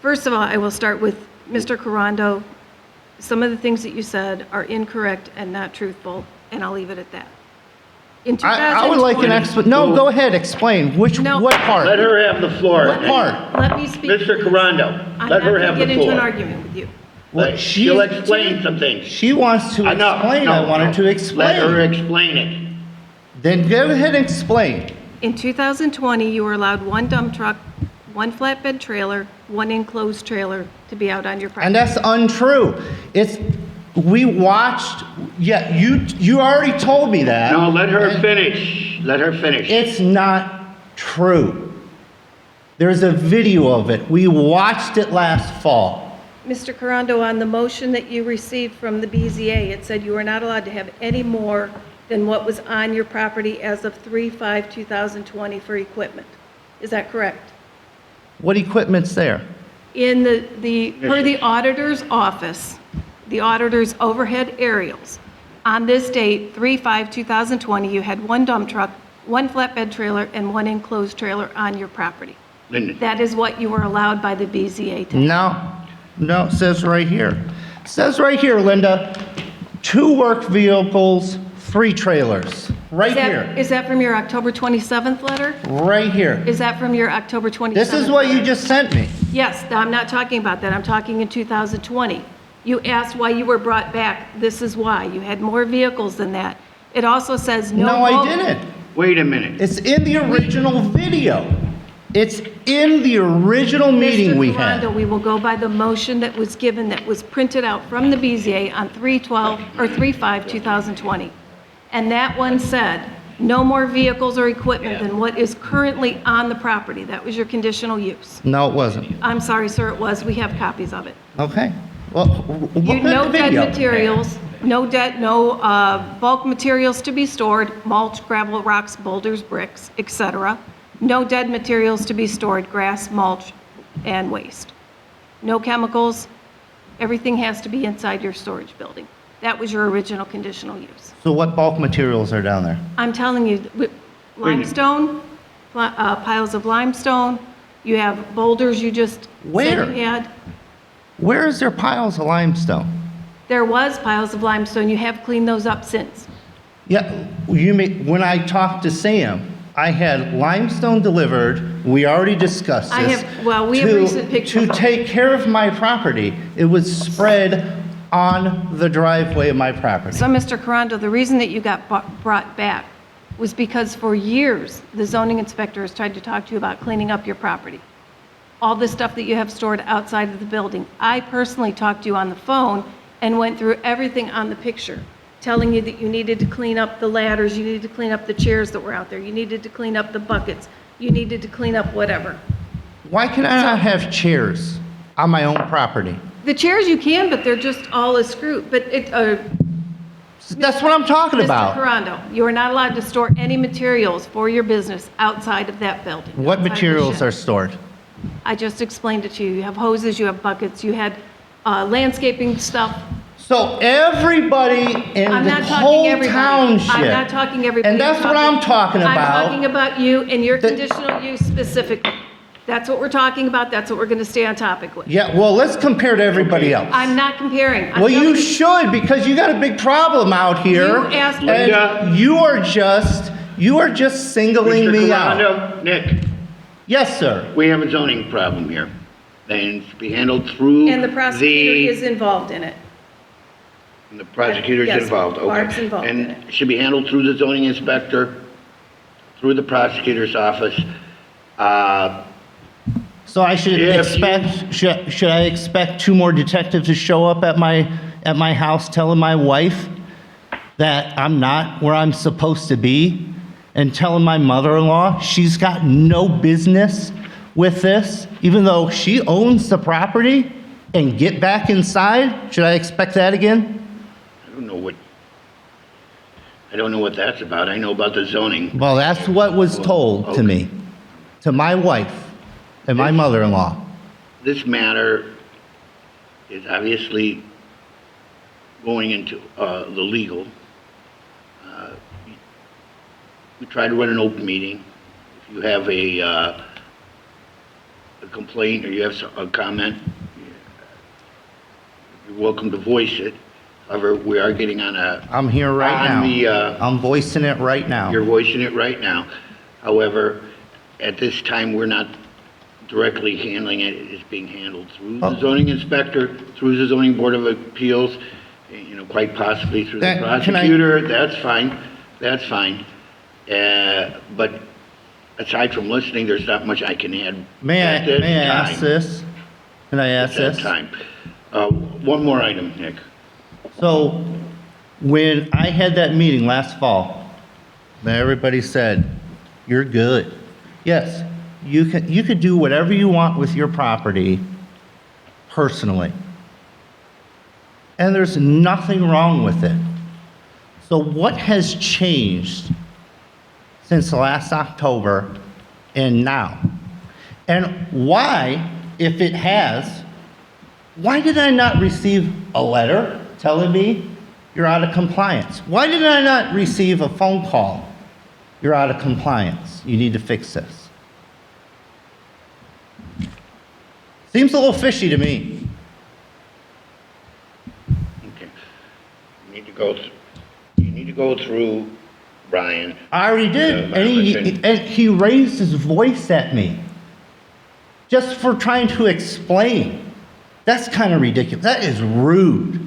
First of all, I will start with Mr. Corando. Some of the things that you said are incorrect and not truthful, and I'll leave it at that. In I would like an 2020 explanation. No, go ahead, explain. No. What part? Let her have the floor. What part? Let me speak. Mr. please. Corando, I'm let not her going have to the get into an floor. argument with you. What She'll explain some things. She wants to No, explain. no, I want her no. to Let her explain. explain it. Then go ahead and explain. In 2020, you were allowed one dump truck, one flatbed trailer, one enclosed trailer to be out on your And property. that's untrue. We watched, yeah, you already told me that. No, let her And finish. Let her finish. It's not true. There's a video of it. We watched it last fall. Mr. Corando, on the motion that you received from the BZA, it said you were not allowed to have any more than what was on your property as of 3/5/2020 for equipment. Is that correct? What equipment's there? In per the auditor's office, the auditor's overhead aerials, on this date, 3/5/2020, you had one dump truck, one flatbed trailer, and one enclosed trailer on your property. Linda, That is what you were allowed by the BZA to. No, it says right here. It says right here, Linda, 2 work vehicles, 3 trailers. Right here, Is that from your October 27th letter? right here. Is that from your October 27th? This is what you letter? just sent me. Yes, I'm not talking about that. I'm talking in 2020. You asked why you were brought back. This is why. You had more vehicles than that. It also says no. No, I vote- didn't. wait a minute. It's in the original video. It's in the original meeting we Mr. Corando, had. we will go by the motion that was given, that was printed out from the BZA on 3/12, or 3/5/2020. And that one said, no more vehicles or equipment than what is currently on the property. That was your conditional use. No, it wasn't. I'm sorry, sir, it was. We have copies of it. Okay. Well, look You, at no the dead video. materials, no bulk materials to be stored, mulch, gravel, rocks, boulders, bricks, etc. No dead materials to be stored, grass, mulch, and waste. No chemicals. Everything has to be inside your storage building. That was your original conditional use. So what bulk materials are down there? I'm telling you, limestone, piles of limestone, you have boulders you just Where? said you had. Where is there piles of limestone? There was piles of limestone. You have cleaned those up since. Yeah, when I talked to Sam, I had limestone delivered, we already discussed I this. have- well, we have to- recent pictures. To take care of my property, it was spread on the driveway of my property. So, Mr. Corando, the reason that you got brought back was because for years, the zoning inspector has tried to talk to you about cleaning up your property. All the stuff that you have stored outside of the building. I personally talked to you on the phone and went through everything on the picture, telling you that you needed to clean up the ladders, you needed to clean up the chairs that were out there, you needed to clean up the buckets, you needed to clean up whatever. Why can I not have chairs on my own property? The chairs you can, but they're just all a screw. But That's what I'm talking Mr. about. Corando, you are not allowed to store any materials for your business outside of that building. What outside the materials shed. are stored? I just explained it to you. You have hoses, you have buckets, you had landscaping stuff. So everybody in I'm the not talking whole everybody. township. I'm not talking everybody. And that's what I'm talking about. I'm talking about you and your The- conditional use specifically. That's what we're talking about. That's what we're going to stay on topic with. Yeah, well, let's compare to everybody else. I'm not comparing. I'm Well, you telling should, because you got a big problem out here. You asked me- And you are just singling Mr. me out. Corando, Nick, Yes, sir. we have a zoning problem here. That needs to be handled through And the prosecutor is involved in it. And the prosecutor's Yes, involved, okay. Barb's involved in And it. should be handled through the zoning inspector, through the prosecutor's office. So I should If you- expect, should I expect 2 more detectives to show up at my house telling my wife that I'm not where I'm supposed to be? And telling my mother-in-law she's got no business with this, even though she owns the property? And get back inside? Should I expect that again? I don't know what that's about. I know about the zoning. Well, that's what was told to Okay. me, to my wife and my mother-in-law. This matter is obviously going into the legal. We try to run an open meeting. If you have a complaint or you have a comment, you're welcome to voice it. However, we are getting on a, I'm here right On now. the, I'm voicing it right now. you're voicing it right now. However, at this time, we're not directly handling it. It's being handled through the Oh. zoning inspector, through the zoning board of appeals, quite possibly through the Can I- prosecutor. That's fine. That's fine. But aside from listening, there's not much I can add May at this I ask time. this? Can I ask At that this? time. One more item, Nick. So, when I had that meeting last fall, everybody said, you're good. Yes, you could do whatever you want with your property personally. And there's nothing wrong with it. So what has changed since last October and now? And why, if it has, why did I not receive a letter telling me you're out of compliance? Why did I not receive a phone call? You're out of compliance. You need to fix this. Seems a little fishy to me. Okay. You need to go through Brian. I already did, Yeah, and he raised his voice at me just for trying to explain. That's kind of ridiculous. That is rude.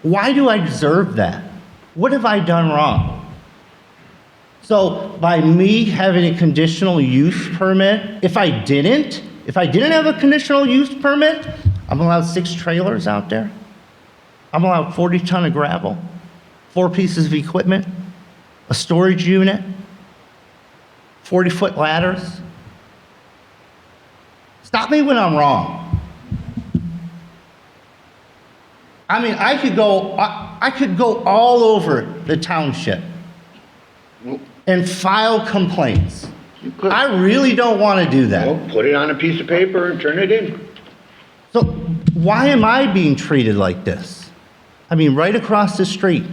Why do I deserve that? What have I done wrong? So by me having a conditional use permit, if I didn't have a conditional use permit, I'm allowed 6 trailers out there. I'm allowed 40 ton of gravel, 4 pieces of equipment, a storage unit, 40-foot ladders. Stop me when I'm wrong. I mean, I could go all over the township and file complaints. You could. I really don't want to do that. Well, put it on a piece of paper and turn it in. So why am I being treated like this? I mean, right across the street,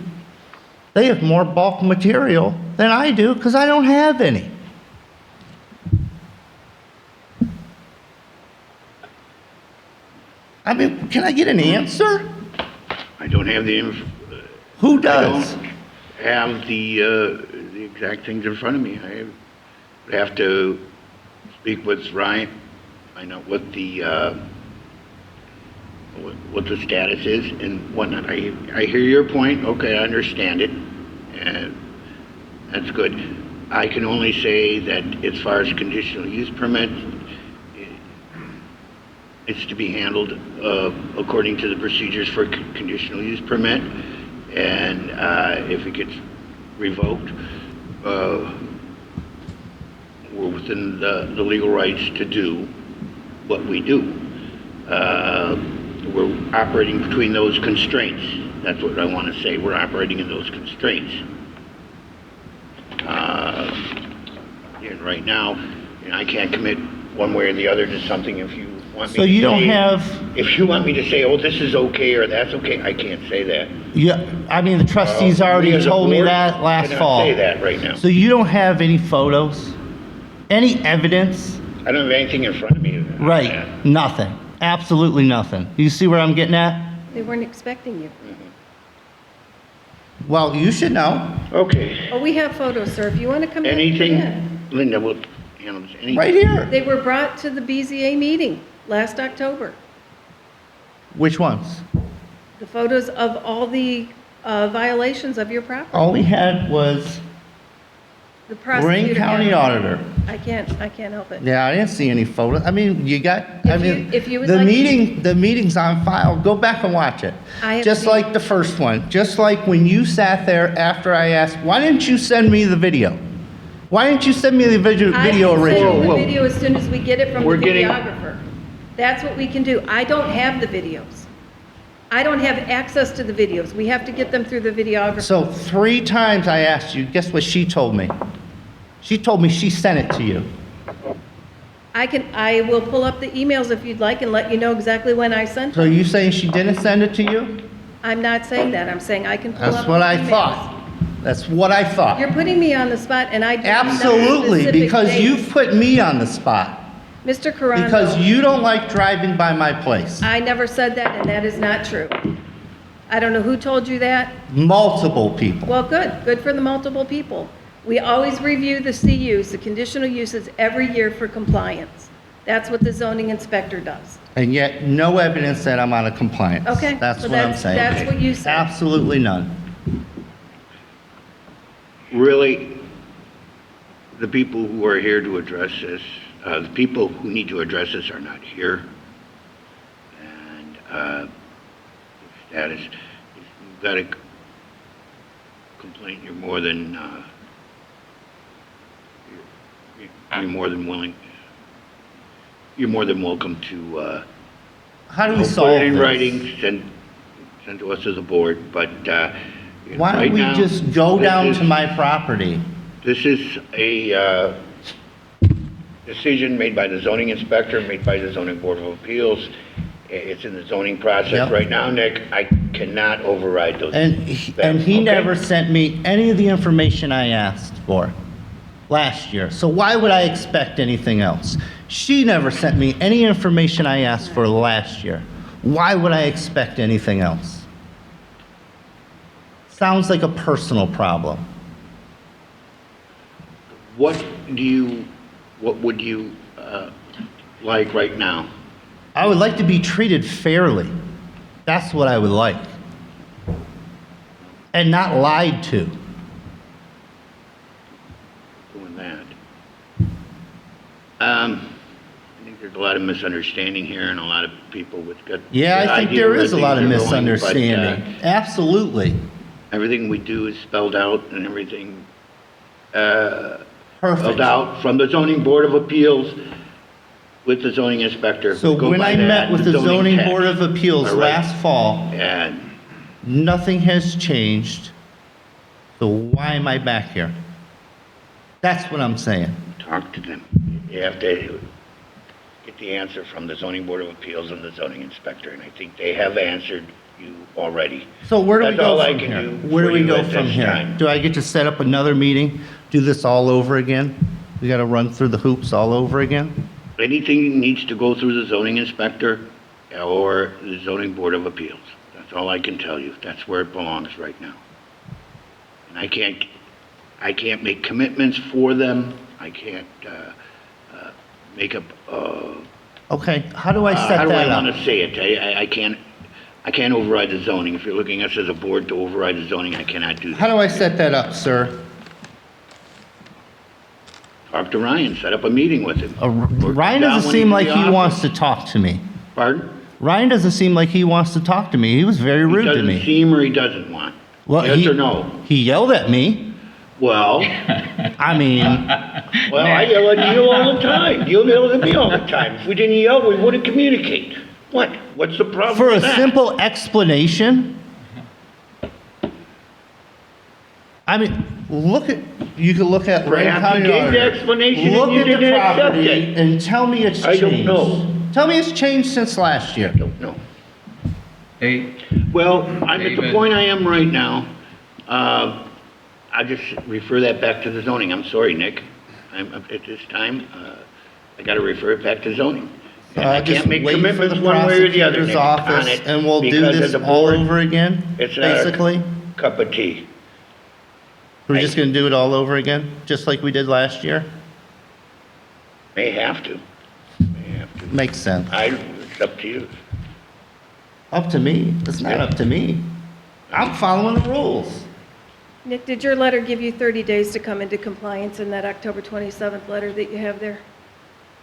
they have more bulk material than I do because I don't have any. I mean, can I get an answer? I don't have Who I does? don't have the exact things in front of me. I would have to speak with Ryan, find out what the status is and whatnot. I hear your point. Okay, I understand it, and that's good. I can only say that as far as conditional use permits, it's to be handled according to the procedures for conditional use permit, and if it gets revoked, we're within the legal rights to do what we do. We're operating between those constraints. That's what I want to say. We're operating in those constraints. And right now, I can't commit one way or the other to something. If you want me So you to don't say, have, if you want me to say, oh, this is okay or that's okay, I can't say that. yeah, I mean, the trustees We already as a told me board that last cannot fall. say that right now. So you don't have any photos? Any evidence? I don't have anything in front of me. Right, nothing. Absolutely nothing. You see where I'm getting at? They weren't expecting you. Well, you should know. Okay. Oh, we have photos, sir. If you want to come in. Anything, come in. Linda will handle this. Anything. Right here. They were brought to the BZA meeting last October. Which ones? The photos of all the violations of your property. All we had was The prosecutor. Lorraine County had- Auditor. I can't help it. Yeah, I didn't see any photos. I mean, you got, I If you- mean, if you would the like- meeting's on file. Go back and watch it. I have Just seen- like the first one. Just like when you sat there after I asked, why didn't you send me the video? Why didn't you send me the video I can send original? you Whoa. the video as soon as we get it from the We're getting- videographer. That's what we can do. I don't have the videos. I don't have access to the videos. We have to get them through the videographer. So 3 times I asked you, guess what she told me? She told me she sent it to you. I will pull up the emails if you'd like and let you know exactly when I sent So them. you saying she didn't send it to you? I'm not saying that. I'm saying I can pull up That's the what I emails. thought. That's what I thought. You're putting me on the spot and I didn't know Absolutely, specific because dates. you've put me on the spot. Mr. Carano. Because you don't like driving by my place. I never said that and that is not true. I don't know who told you that. Multiple people. Well, good. Good for the multiple people. We always review the CUs, the conditional uses, every year for compliance. That's what the zoning inspector does. And yet, no evidence that I'm out of compliance. Okay, That's so what I'm that's- saying. that's what you said. Absolutely none. Really, the people who are here to address this, the people who need to address this are not here. And status, if you've got a complaint, you're more than willing, you're more than welcome to How do we put solve it in this? writing, send to us as a board, but Why right don't we now, just go this down is- to my property? This is a decision made by the zoning inspector, made by the zoning board of appeals. It's in the zoning process Yep. right now, Nick. I cannot override those. And he Okay? never sent me any of the information I asked for last year. So why would I expect anything else? She never sent me any information I asked for last year. Why would I expect anything else? Sounds like a personal problem. What would you like right now? I would like to be treated fairly. That's what I would like. And not lied to. doing that. I think there's a lot of misunderstanding here and a lot of people with good. Yeah, good I think idea there where is a lot of things are going, but, misunderstanding. Absolutely. everything we do is spelled out and everything, spelled Perfect. out from the zoning board of appeals with the zoning inspector. So Go when by I met that, with the zoning text. board of appeals All right. last fall, And nothing has changed. So why am I back here? That's what I'm saying. talk to them. You have to get the answer from the zoning board of appeals and the zoning inspector, and I think they have answered you already. So where do we That's all go I from can here? do Where do for we you go at from this here? time. Do I get to set up another meeting, do this all over again? We got to run through the hoops all over again? Anything needs to go through the zoning inspector or the zoning board of appeals. That's all I can tell you. That's where it belongs right now. And I can't make commitments for them. I can't make up, Okay, how do I set how do I that want up? to say it? I can't override the zoning. If you're looking at us as a board to override the zoning, I cannot do How that. do I set that up, sir? Talk to Ryan, set up a meeting with him. Or come Ryan down doesn't when seem he's like in the he wants office. to talk to me. Pardon? Ryan doesn't seem like he wants to talk to me. He was very He rude to doesn't me. seem or he doesn't want? Well, Yes he- or no? He yelled at me. Well, I mean, I yell at you all the time. You yell at me all the time. If we didn't yell, we wouldn't communicate. What? What's the problem for a with that? simple explanation. I mean, you can look at Lorraine Perhaps County you gave the Auditor. explanation Look and you at the didn't accept property it. and tell me it's I changed. don't know. Tell me it's changed since last year. Don't know. Hey, Well, I'm at the David. point I am right now. I just refer that back to the zoning. I'm sorry, Nick. At this time, I got to refer it back to zoning. And I Just can't make wait for commitments the one way or the other, prosecutor's Nick, on office, it. and we'll do because this as a all board, over again, it's not basically. a cup of tea. We're just gonna do it all over again, just like we did last year? May have to. May have to. Makes sense. It's up to you. Up to me. It's not up to me. I'm following the rules. Nick, did your letter give you 30 days to come into compliance in that October 27th letter that you have there?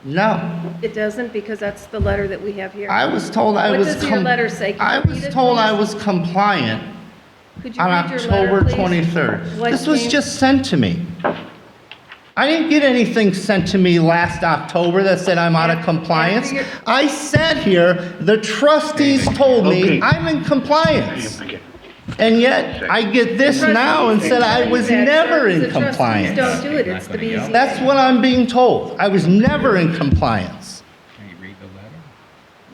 No. It doesn't, because that's the letter that we have here. I was told I What was. does your letter say? Can I you was read it, told I please? was compliant Could you on read your letter, October please? 23rd. What This was came- just sent to me. I didn't get anything sent to me last October that said I'm out of After compliance. your- I sat here, the trustees told me Okay. I'm in compliance. Okay. And yet I get this now and said I was never in The trustees compliance. don't do it, it's the BZA. That's what I'm being told. I was never in compliance. can you read the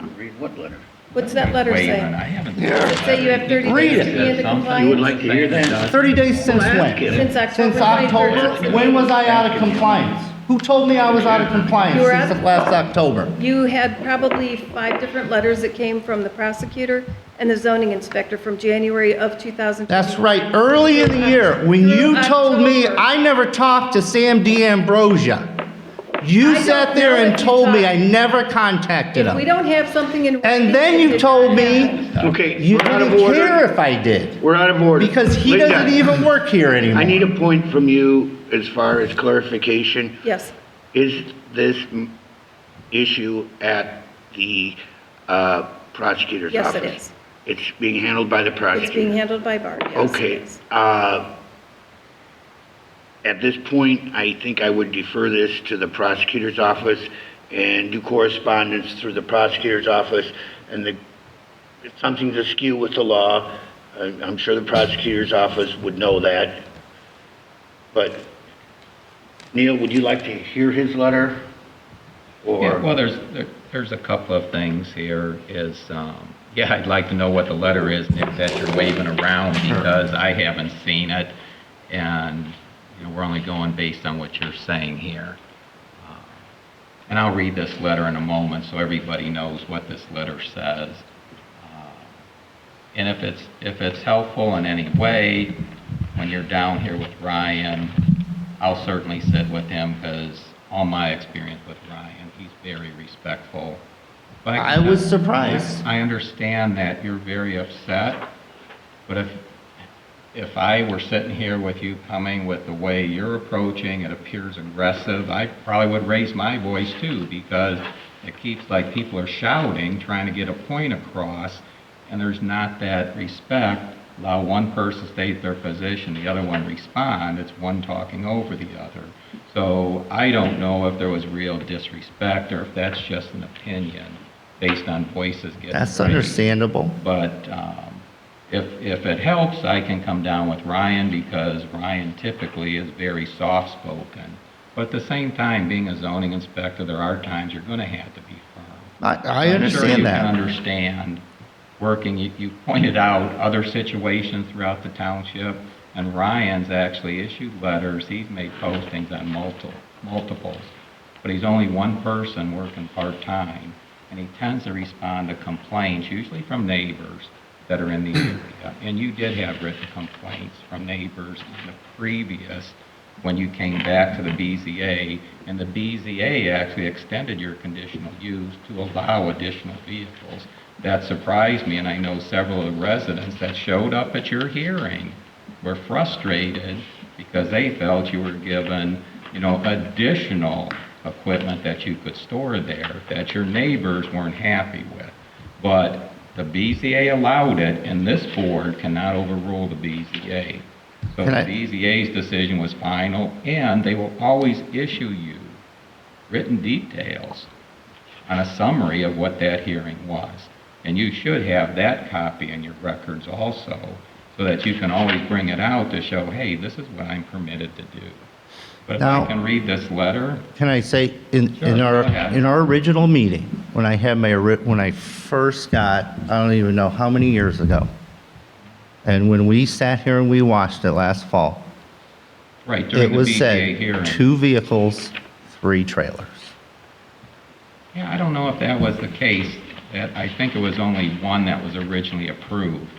letter? Read what letter? What's that letter Wait a say? minute, I haven't. Does it say you have 30 Read days it. to be into Something. You compliance? would like to hear that? 30 days since Well, ask when? him. Since October Since 23rd. October? When was I out of compliance? Who told me I was out of compliance You were since out- last October? You had probably 5 different letters that came from the prosecutor and the zoning inspector from January of 2020. That's right, early in the year, when you told me I never talked to Sam D'Ambrosia. You I don't sat there know and if you told me talked. I never contacted If we him. don't have something in. And writing, then it you did told not me happen. Okay, you we're out of didn't order. care if I did, We're out of order. because he Linda, doesn't even work here anymore. I need a point from you as far as clarification. Yes, Is this issue at the prosecutor's Yes, office? it is. It's being handled by the it's prosecutor? being handled by Bart, yes. it Okay. is. At this point, I think I would defer this to the prosecutor's office and do correspondence through the prosecutor's office. And if something's askew with the law, I'm sure the prosecutor's office would know that. But Neil, would you like to hear his letter? Yeah, Or, well, there's a couple of things here is, yeah, I'd like to know what the letter is, Nick, that you're waving around, because I haven't seen it, and, you know, we're only going based on what you're saying here. And I'll read this letter in a moment, so everybody knows what this letter says. And if it's helpful in any way, when you're down here with Ryan, I'll certainly sit with him, because all my experience with Ryan, he's very respectful. But I was surprised. I understand that you're very upset, but if I were sitting here with you coming with the way you're approaching, it appears aggressive, I probably would raise my voice too, because it keeps like people are shouting, trying to get a point across, and there's not that respect. Allow one person state their position, the other one respond, it's one talking over the other. So I don't know if there was real disrespect or if that's just an opinion based on voices getting That's raised. understandable. But if it helps, I can come down with Ryan, because Ryan typically is very soft-spoken. But at the same time, being a zoning inspector, there are times you're going to have to be firm. I I'm sure you understand that. can understand working, you pointed out other situations throughout the township, and Ryan's actually issued letters, he's made postings on multiples, but he's only one person working part-time, and he tends to respond to complaints, usually from neighbors that are in the area. And you did have written complaints from neighbors on the previous, when you came back to the BZA, and the BZA actually extended your conditional use to allow additional vehicles. That surprised me, and I know several of the residents that showed up at your hearing were frustrated because they felt you were given, additional equipment that you could store there that your neighbors weren't happy with. But the BZA allowed it, and this board cannot overrule the BZA. So the BZA's decision was final, and they will always issue you written details on a summary of what that hearing was. And you should have that copy in your records also, so that you can always bring it out to show, hey, this is what I'm permitted to do. But if Now, I can read this letter, Can I say, in Sure, go ahead. our original meeting, when I first got, I don't even know how many years ago, and when we sat here and we watched it last fall, right, it during the was BZA said, hearing. 2 vehicles, 3 trailers. Yeah, I don't know if that was the case. I think it was only one that was originally approved.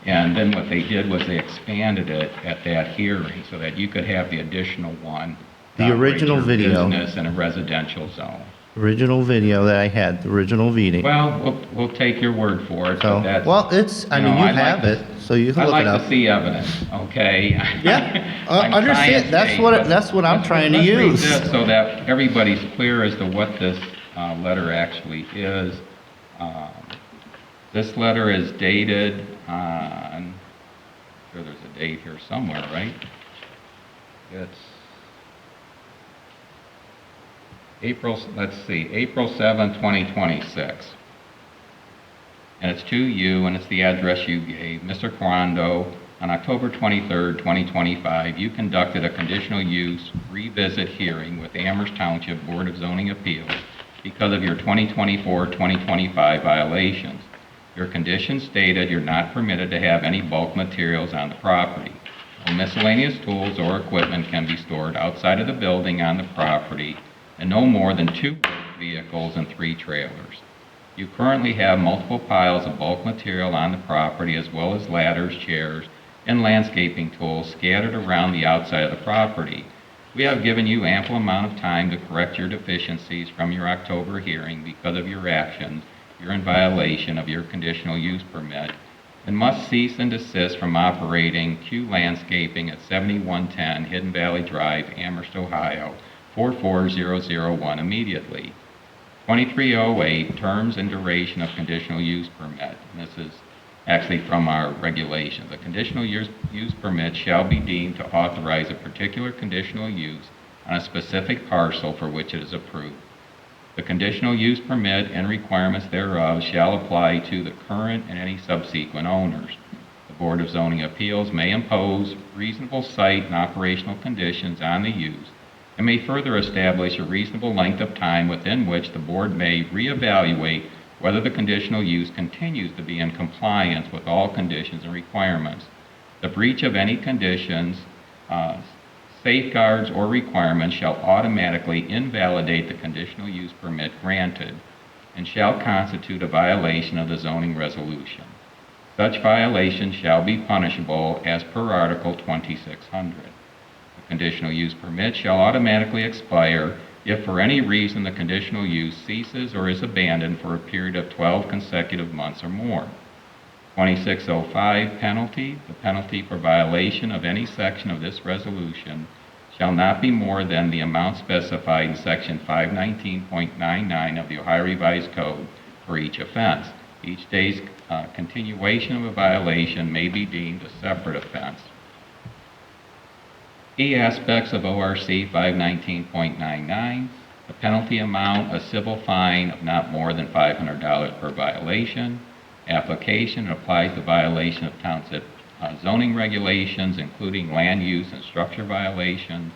And then what they did was they expanded it at that hearing so that you could have the additional one. to The operate original your video. Business in a residential zone. Original video that I had, the original meeting. Well, we'll take your word for it, So, but that's. well, it's, I mean, you I'd like have to- it, so you can I'd look like it to up. see evidence, okay? Yeah, I'm understand. trying That's to, what- but that's what I'm trying to let's read use. this so that everybody's clear as to what this letter actually is. This letter is dated on, I'm sure there's a date here somewhere, right? It's April 7, 2026. And it's to you, and it's the address you gave. Mr. Corando, on October 23, 2025, you conducted a conditional use revisit hearing with the Amherst Township Board of Zoning Appeals because of your 2024-2025 violations. Your conditions stated you're not permitted to have any bulk materials on the property. No miscellaneous tools or equipment can be stored outside of the building on the property, and no more than 2 vehicles and 3 trailers. You currently have multiple piles of bulk material on the property, as well as ladders, chairs, and landscaping tools scattered around the outside of the property. We have given you ample amount of time to correct your deficiencies from your October hearing. Because of your actions, you're in violation of your conditional use permit and must cease and desist from operating Q Landscaping at 7110 Hidden Valley Drive, Amherst, Ohio, 44001 immediately. 2308, terms and duration of conditional use permit. And this is actually from our regulations. A conditional use permit shall be deemed to authorize a particular conditional use on a specific parcel for which it is approved. The conditional use permit and requirements thereof shall apply to the current and any subsequent owners. The Board of Zoning Appeals may impose reasonable site and operational conditions on the use and may further establish a reasonable length of time within which the board may reevaluate whether the conditional use continues to be in compliance with all conditions and requirements. The breach of any conditions, safeguards, or requirements shall automatically invalidate the conditional use permit granted and shall constitute a violation of the zoning resolution. Such violation shall be punishable as per Article 2600. The conditional use permit shall automatically expire if for any reason the conditional use ceases or is abandoned for a period of 12 consecutive months or more. 2605 penalty. The penalty for violation of any section of this resolution shall not be more than the amount specified in section 519.99 of the Ohio Revised Code for each offense. Each day's continuation of a violation may be deemed a separate offense. Key aspects of ORC 519.99, the penalty amount, a civil fine of not more than $500 per violation. Application applies to violation of township zoning regulations, including land use and structure violations.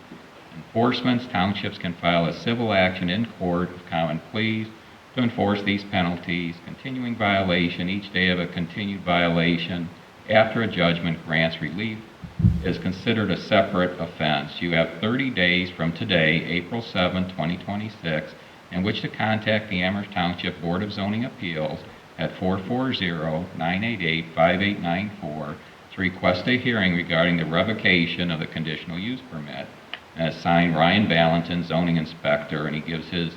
Enforcements, townships can file a civil action in court of common pleas to enforce these penalties. Continuing violation, each day of a continued violation after a judgment grants relief is considered a separate offense. You have 30 days from today, April 7, 2026, in which to contact the Amherst Township Board of Zoning Appeals at 440-988-5894 to request a hearing regarding the revocation of the conditional use permit. And it's signed Ryan Valentin, zoning inspector, and he gives his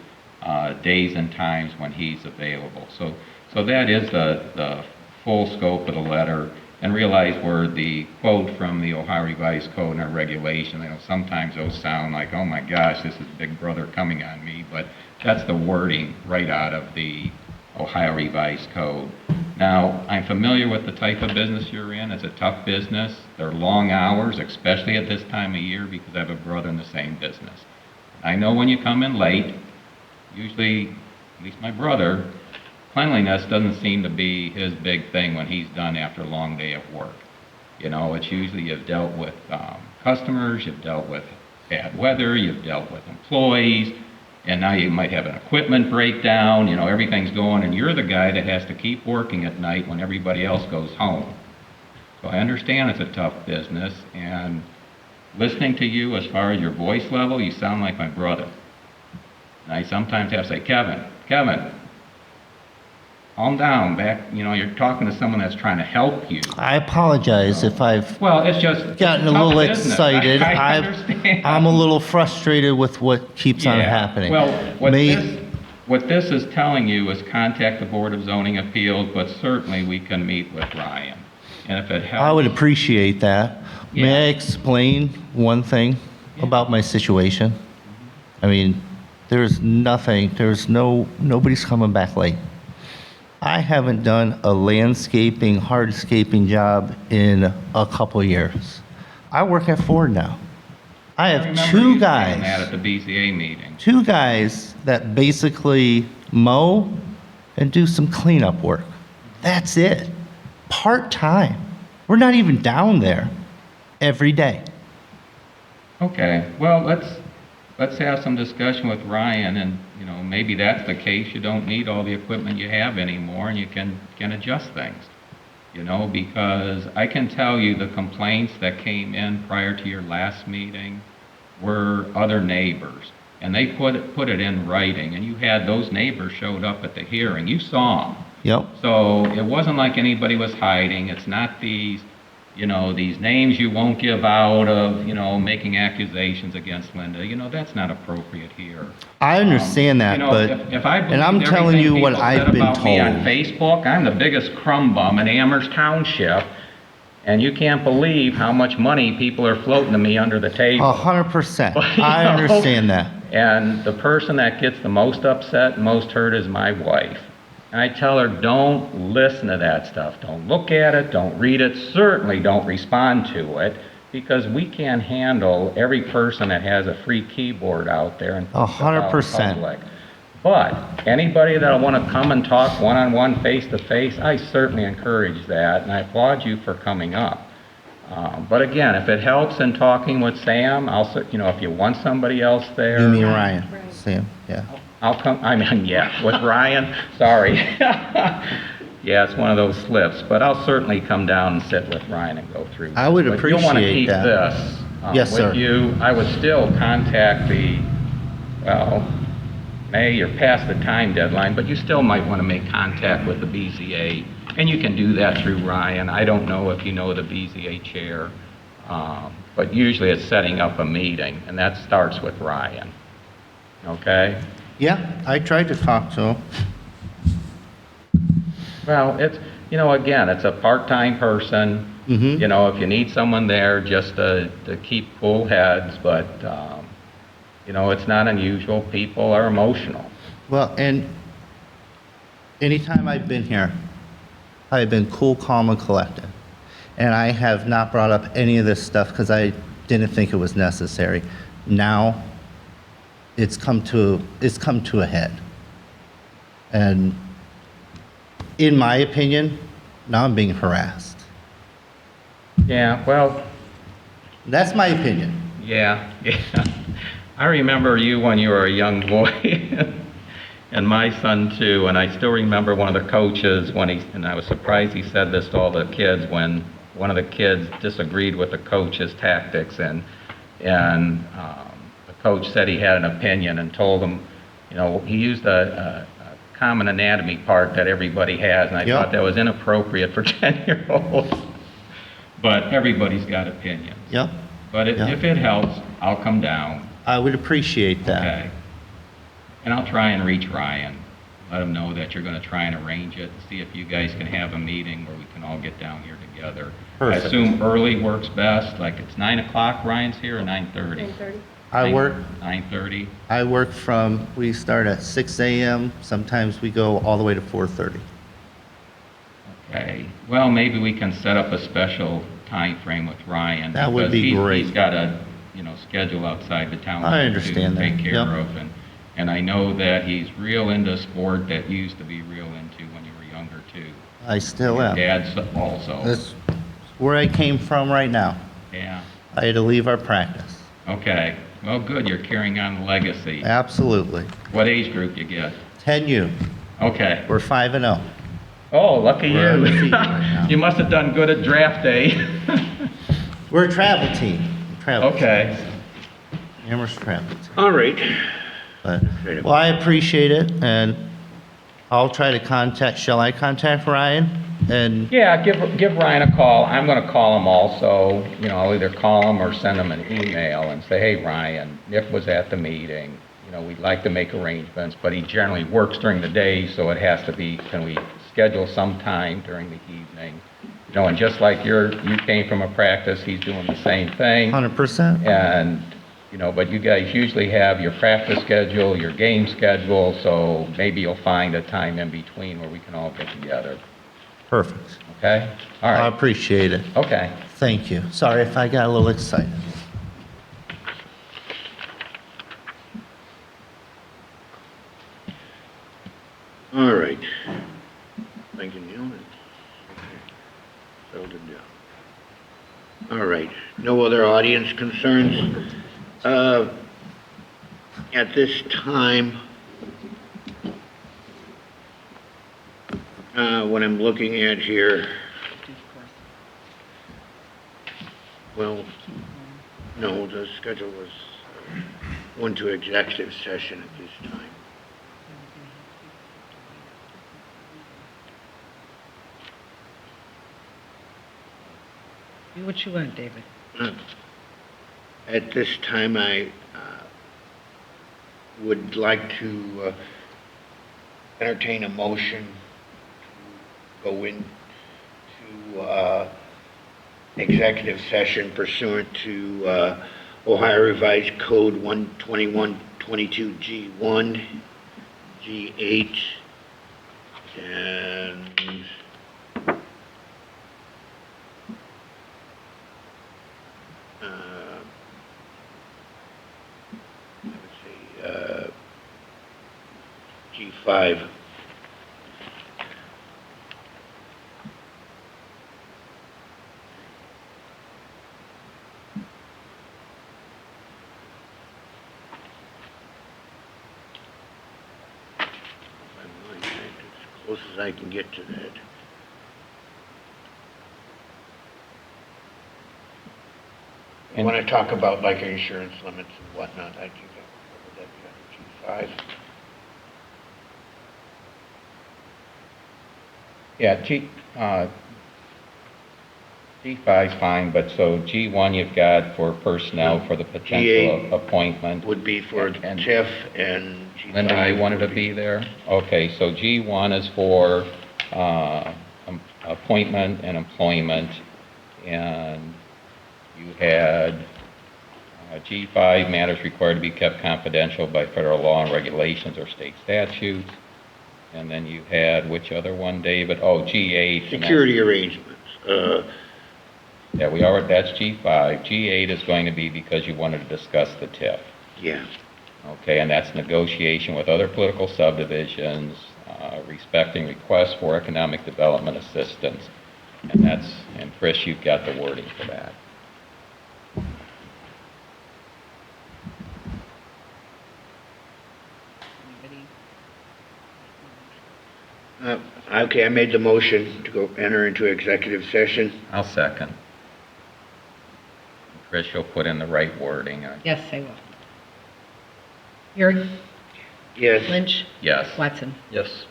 days and times when he's available. So that is the full scope of the letter. And realize where the quote from the Ohio Revised Code and our regulation, sometimes those sound like, oh my gosh, this is Big Brother coming on me, but that's the wording right out of the Ohio Revised Code. Now, I'm familiar with the type of business you're in. It's a tough business. They're long hours, especially at this time of year, because I have a brother in the same business. I know when you come in late, usually, at least my brother, cleanliness doesn't seem to be his big thing when he's done after a long day of work. It's usually you've dealt with customers, you've dealt with bad weather, you've dealt with employees, and now you might have an equipment breakdown, everything's going, and you're the guy that has to keep working at night when everybody else goes home. So I understand it's a tough business, and listening to you as far as your voice level, you sound like my brother. And I sometimes have to say, Kevin, calm down, you're talking to someone that's trying to help you. I apologize if I've Well, it's just gotten a tough little business. excited. I understand. I'm a little frustrated with what keeps on Yeah. happening. Well, what May- this is telling you is contact the Board of Zoning Appeals, but certainly we can meet with Ryan. And if it helps. I would appreciate that. May I Yeah. explain one thing about my situation? I mean, nobody's coming back late. I haven't done a landscaping, hardscaping job in a couple years. I work at Ford now. I have remember two you saying that guys, at the BZA meeting. that basically mow and do some cleanup work. That's it. Part-time. We're not even down there every day. Okay, well, let's have some discussion with Ryan, and, maybe that's the case. You don't need all the equipment you have anymore, and you can adjust things. Because I can tell you the complaints that came in prior to your last meeting were other neighbors, and they put it in writing, and you had those neighbors showed up at the hearing. You saw them. Yep. So it wasn't like anybody was hiding. It's not these names you won't give out of, making accusations against Linda. That's not appropriate here. I understand that, but, if I and I'm believed telling you everything what people I've said been about me on told. Facebook, I'm the biggest crumb bum in Amherst Township, and you can't believe how much money people are floating to me under the table. 100%. You I know? understand that. And the person that gets the most upset and most hurt is my wife. And I tell her, don't listen to that stuff. Don't look at it. Don't read it. Certainly don't respond to it, because we can't handle every person that has a free keyboard out there and thinks about 100%. public. But anybody that'll want to come and talk one-on-one, face-to-face, I certainly encourage that, and I applaud you for coming up. But again, if it helps in talking with Sam, if you want somebody else there. You mean Ryan? Sam, yeah. I'll come, with Ryan, sorry. Yeah, it's one of those slips, but I'll certainly come down and sit with Ryan and go through. I would But you'll want to appreciate keep that. this Yes, sir. with you. I would still contact May, you're past the time deadline, but you still might want to make contact with the BZA, and you can do that through Ryan. I don't know if you know the BZA chair, but usually it's setting up a meeting, and that starts with Ryan. Okay? Yeah, I tried to talk to him. Well, again, it's a part-time person. Mhm. If you need someone there just to keep cool heads, but, it's not unusual. People are emotional. Well, and anytime I've been here, I've been cool, calm, and collected. And I have not brought up any of this stuff because I didn't think it was necessary. Now, it's come to a head. And in my opinion, now I'm being harassed. Yeah, well, That's my opinion. yeah. I remember you when you were a young boy, and my son too, and I still remember one of the coaches and I was surprised he said this to all the kids when one of the kids disagreed with the coach's tactics, and the coach said he had an opinion and told him, he used a common anatomy part that everybody has, and I Yep. thought that was inappropriate for 10-year-olds. But everybody's got opinions. Yep, But Yeah. if it helps, I'll come down, I would appreciate that. okay? And I'll try and reach Ryan, let him know that you're gonna try and arrange it, see if you guys can have a meeting where we can all get down here together. Perfect. I assume early works best, like it's 9 o'clock Ryan's here, or 9:30? 9:30. I work 9:30? we start at 6 a.m., sometimes we go all the way to 4:30. Okay, well, maybe we can set up a special time frame with Ryan. That would be because great. He's got a, schedule outside the town. I understand to that, take care yep. of, and I know that he's real into sport that you used to be real into when you were younger too. I still am. Dad's also, That's where I came from right now. yeah, I had to leave our practice. okay, well, good, you're carrying on the legacy. Absolutely. What age group you get? 10U. Okay, We're 5-0. oh, lucky We're you. undefeated right now. You must have done good at draft day. We're a travel team. Okay. Amherst travel team. All right. But, well, I appreciate it, and I'll try to shall I contact Ryan? And, Yeah, give Ryan a call. I'm gonna call him also. I'll either call him or send him an email and say, hey, Ryan, Nick was at the meeting. We'd like to make arrangements, but he generally works during the day, so it has to be, can we schedule some time during the evening? And just like you came from a practice, he's doing the same thing. 100%? And, but you guys usually have your practice schedule, your game schedule, so maybe you'll find a time in between where we can all get together. Perfect. Okay? All I right. appreciate it. Okay. Thank you. Sorry if I got a little excited. All right. Thank you, Neil. Settled it down. All right. No other audience concerns? At this time, what I'm looking at here, well, no, the schedule was went to executive session at this time. Do what you want, David. At this time, I would like to entertain a motion to go into executive session pursuant to Ohio Revised Code 12122G1, G8, and G5. As close as I can get to that. I want to talk about like insurance limits and whatnot. I think I covered that under G5. Yeah, G5 is fine, but so G1 you've got for personnel for the potential G8 appointment. Would be for And- TIF and G5. Linda, you wanted to would be there? Okay, so G1 is for appointment and employment, and you had G5, matters required to be kept confidential by federal law and regulations or state statutes. And then you had, which other one, David? Oh, G8. and that's- Security arrangements. Yeah, that's G5. G8 is going to be because you wanted to discuss the TIF. Yeah. Okay, and that's negotiation with other political subdivisions, respecting requests for economic development assistance. And Chris, you've got the wording for that. Okay, I made the motion to go enter into executive session. I'll second. Chris, you'll put in the right wording. Yes, I will. Urick, Yes. Lynch, Yes. Watson. Yes.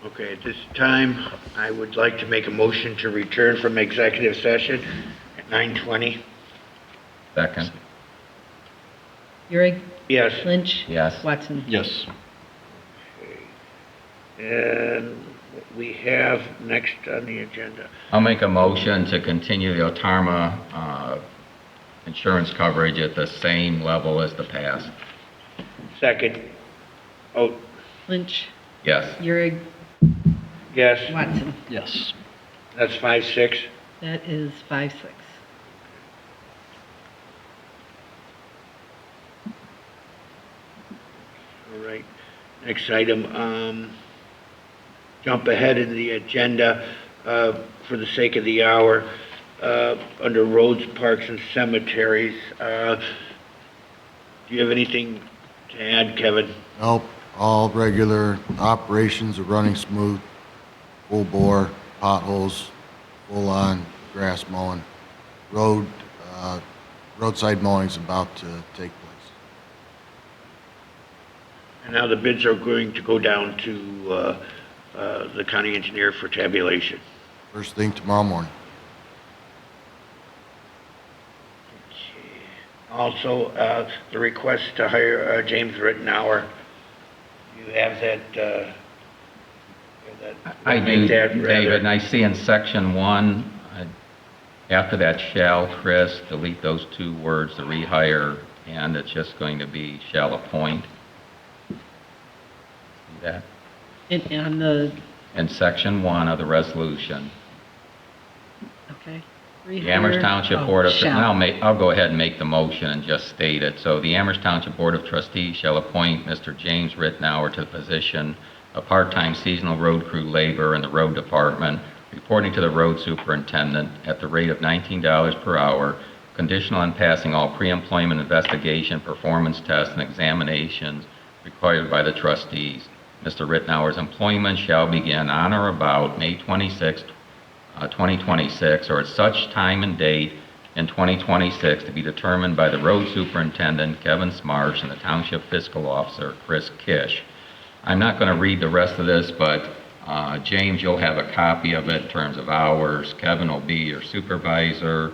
Okay, at this time, I would like to make a motion to return from executive session at 9:20. Second. Urick, Yes. Lynch. Yes. Watson. Yes. And what we have next on the agenda. I'll make a motion to continue the Otarma insurance coverage at the same level as the past. Second. Oh, Lynch, Yes. Urick, yes, Watson. Yes. that's 5-6. That is 5-6. All right. Next item, jump ahead in the agenda for the sake of the hour. Under roads, parks, and cemeteries. Do you have anything to add, Kevin? Nope, all regular operations are running smooth, full bore, potholes, full on, grass mowing. Roadside mowing's about to take place. And now the bids are going to go down to the county engineer for tabulation. First thing tomorrow morning. Also, the request to hire James Rittenhour. You have that, I make do, that rather- David, and I see in section 1, after that shall, Chris, delete those 2 words, the rehire, and it's just going to be shall appoint. See that? And on the, In section 1 of the resolution. okay. The Amherst Township Board of, and I'll go ahead and make the motion and just state it. So the Amherst Township Board of Trustees shall appoint Mr. James Rittenhour to the position of part-time seasonal road crew labor in the road department, reporting to the road superintendent at the rate of $19 per hour, conditional on passing all pre-employment investigation, performance tests, and examinations required by the trustees. Mr. Rittenhour's employment shall begin on or about May 26, 2026, or at such time and date in 2026 to be determined by the road superintendent, Kevin Smarsh, and the township fiscal officer, Chris Kish. I'm not going to read the rest of this, but James, you'll have a copy of it in terms of hours. Kevin will be your supervisor.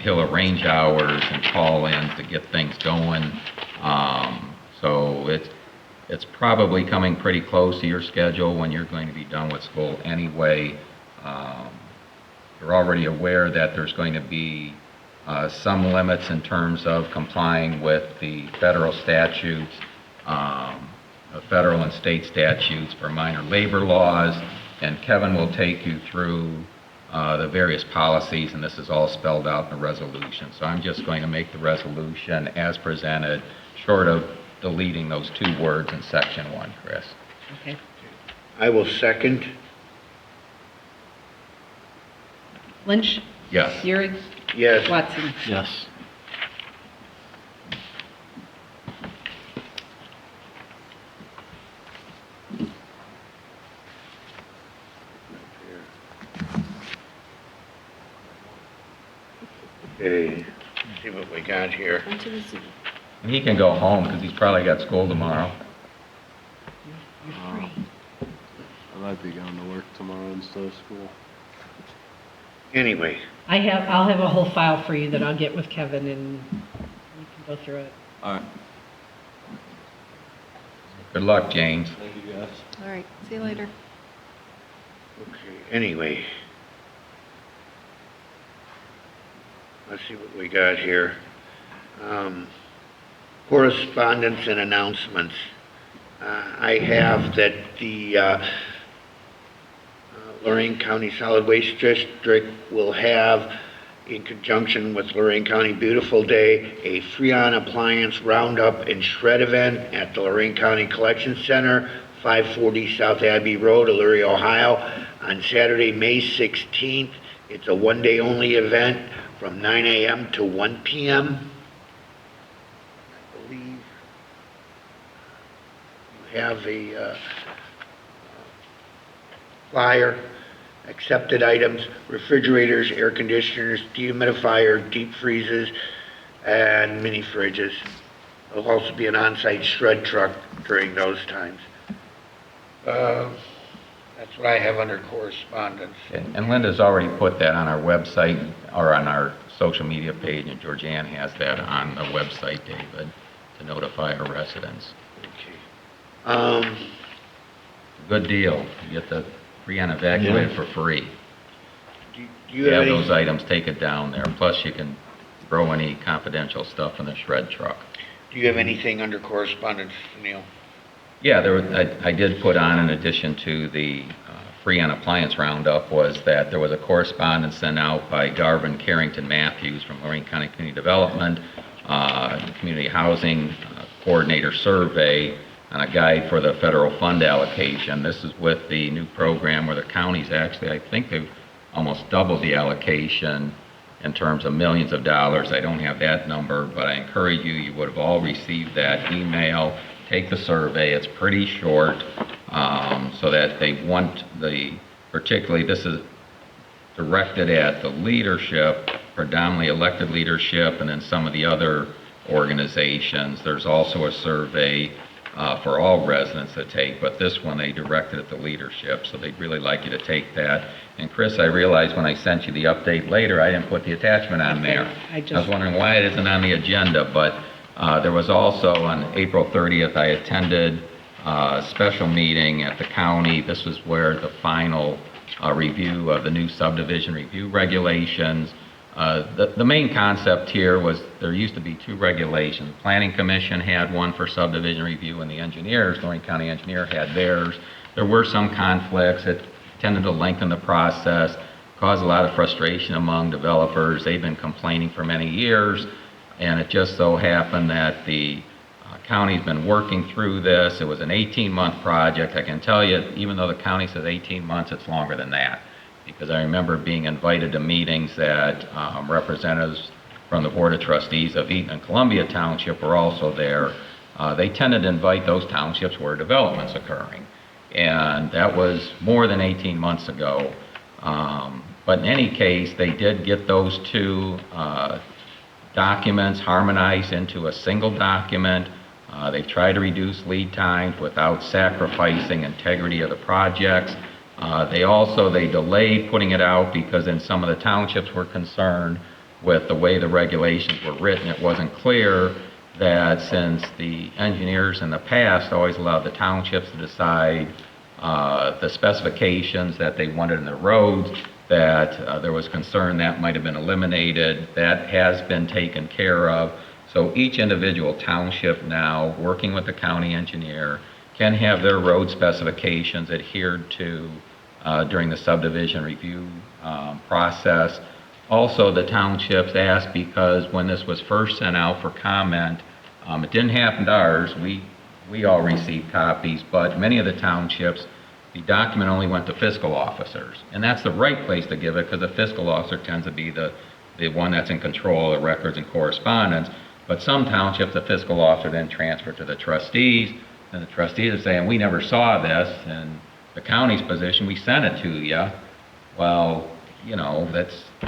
He'll arrange hours and call-ins to get things going. So it's probably coming pretty close to your schedule when you're going to be done with school anyway. You're already aware that there's going to be some limits in terms of complying with the federal statutes, the federal and state statutes for minor labor laws, and Kevin will take you through the various policies, and this is all spelled out in the resolution. So I'm just going to make the resolution as presented, short of deleting those 2 words in section 1, Chris. Okay. I will second. Lynch, Yes. Urick, Yes. Watson. Yes. Okay, let's see what we got here. And he can go home because he's probably got school tomorrow. You're free. I might be going to work tomorrow instead of school. Anyway, I'll have a whole file for you that I'll get with Kevin and you can go through it. All right. Good luck, James. Thank you, guys. All right, see you later. Okay, anyway. Let's see what we got here. Correspondence and announcements. I have that the Lorraine County Solid Waste District will have, in conjunction with Lorraine County Beautiful Day, a Freon Appliance Roundup and Shred event at the Lorraine County Collection Center, 540 South Abbey Road, Elyria, Ohio, on Saturday, May 16th. It's a one-day only event from 9 a.m. to 1 p.m. I believe you have a flyer. Accepted items: refrigerators, air conditioners, dehumidifier, deep freezes, and mini fridges. There'll also be an on-site shred truck during those times. That's what I have under correspondence. And Linda's already put that on our website or on our social media page, and Georgianne has that on the website, David, to notify our residents. Okay. Good deal. You get the Freon evacuated for free. Do You you have have any? those items, take it down there. Plus, you can throw any confidential stuff in the shred truck. Do you have anything under correspondence, Neil? Yeah, I did put on, in addition to the Freon Appliance Roundup, was that there was a correspondence sent out by Garvin Carrington Matthews from Lorraine County Community Development, Community Housing Coordinator Survey, on a guide for the federal fund allocation. This is with the new program where the counties actually, I think they've almost doubled the allocation in terms of millions of dollars. I don't have that number, but I encourage you, you would have all received that email. Take the survey, it's pretty short, so that they want particularly this is directed at the leadership, predominantly elected leadership, and then some of the other organizations. There's also a survey for all residents to take, but this one they directed at the leadership, so they'd really like you to take that. And Chris, I realized when I sent you the update later, I didn't put the attachment on there. I was wondering why it isn't on the agenda, but there was also on April 30th, I attended a special meeting at the county. This was where the final review of the new subdivision review regulations. The main concept here was there used to be two regulations. The Planning Commission had one for subdivision review, and the engineers, Lorraine County engineer, had theirs. There were some conflicts. It tended to lengthen the process, caused a lot of frustration among developers. They've been complaining for many years, and it just so happened that the county's been working through this. It was an 18-month project. I can tell you, even though the county says 18 months, it's longer than that, because I remember being invited to meetings that representatives from the Board of Trustees of Eaton and Columbia Township were also there. They tended to invite those townships where development's occurring, and that was more than 18 months ago. But in any case, they did get those two documents harmonized into a single document. They've tried to reduce lead times without sacrificing integrity of the projects. They delayed putting it out because in some of the townships were concerned with the way the regulations were written. It wasn't clear that since the engineers in the past always allowed the townships to decide the specifications that they wanted in the roads, that there was concern that might have been eliminated. That has been taken care of. So each individual township now, working with the county engineer, can have their road specifications adhered to during the subdivision review process. Also, the townships asked, because when this was first sent out for comment, it didn't happen to ours. We all received copies, but many of the townships, the document only went to fiscal officers. And that's the right place to give it, because the fiscal officer tends to be the one that's in control of the records and correspondence. But some townships, the fiscal officer then transferred to the trustees, and the trustees are saying, we never saw this, and the county's position, we sent it to you. Well, you know,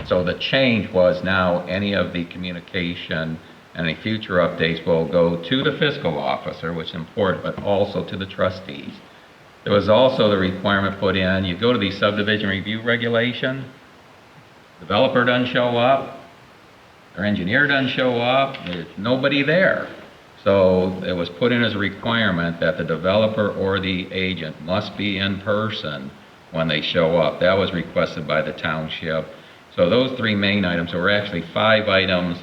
so the change was now any of the communication and any future updates will go to the fiscal officer, which is important, but also to the trustees. There was also the requirement put in, you go to the subdivision review regulation, developer doesn't show up, their engineer doesn't show up, there's nobody there. So it was put in as a requirement that the developer or the agent must be in person when they show up. That was requested by the township. So those three main items, there were actually 5 items.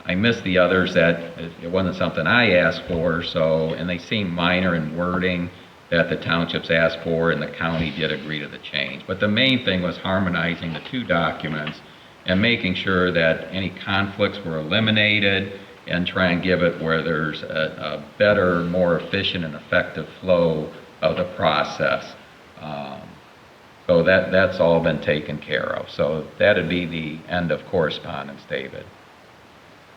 I missed the others that it wasn't something I asked for, so, and they seem minor in wording that the townships asked for, and the county did agree to the change. But the main thing was harmonizing the 2 documents and making sure that any conflicts were eliminated and try and give it where there's a better, more efficient and effective flow of the process. So that's all been taken care of. So that'd be the end of correspondence, David.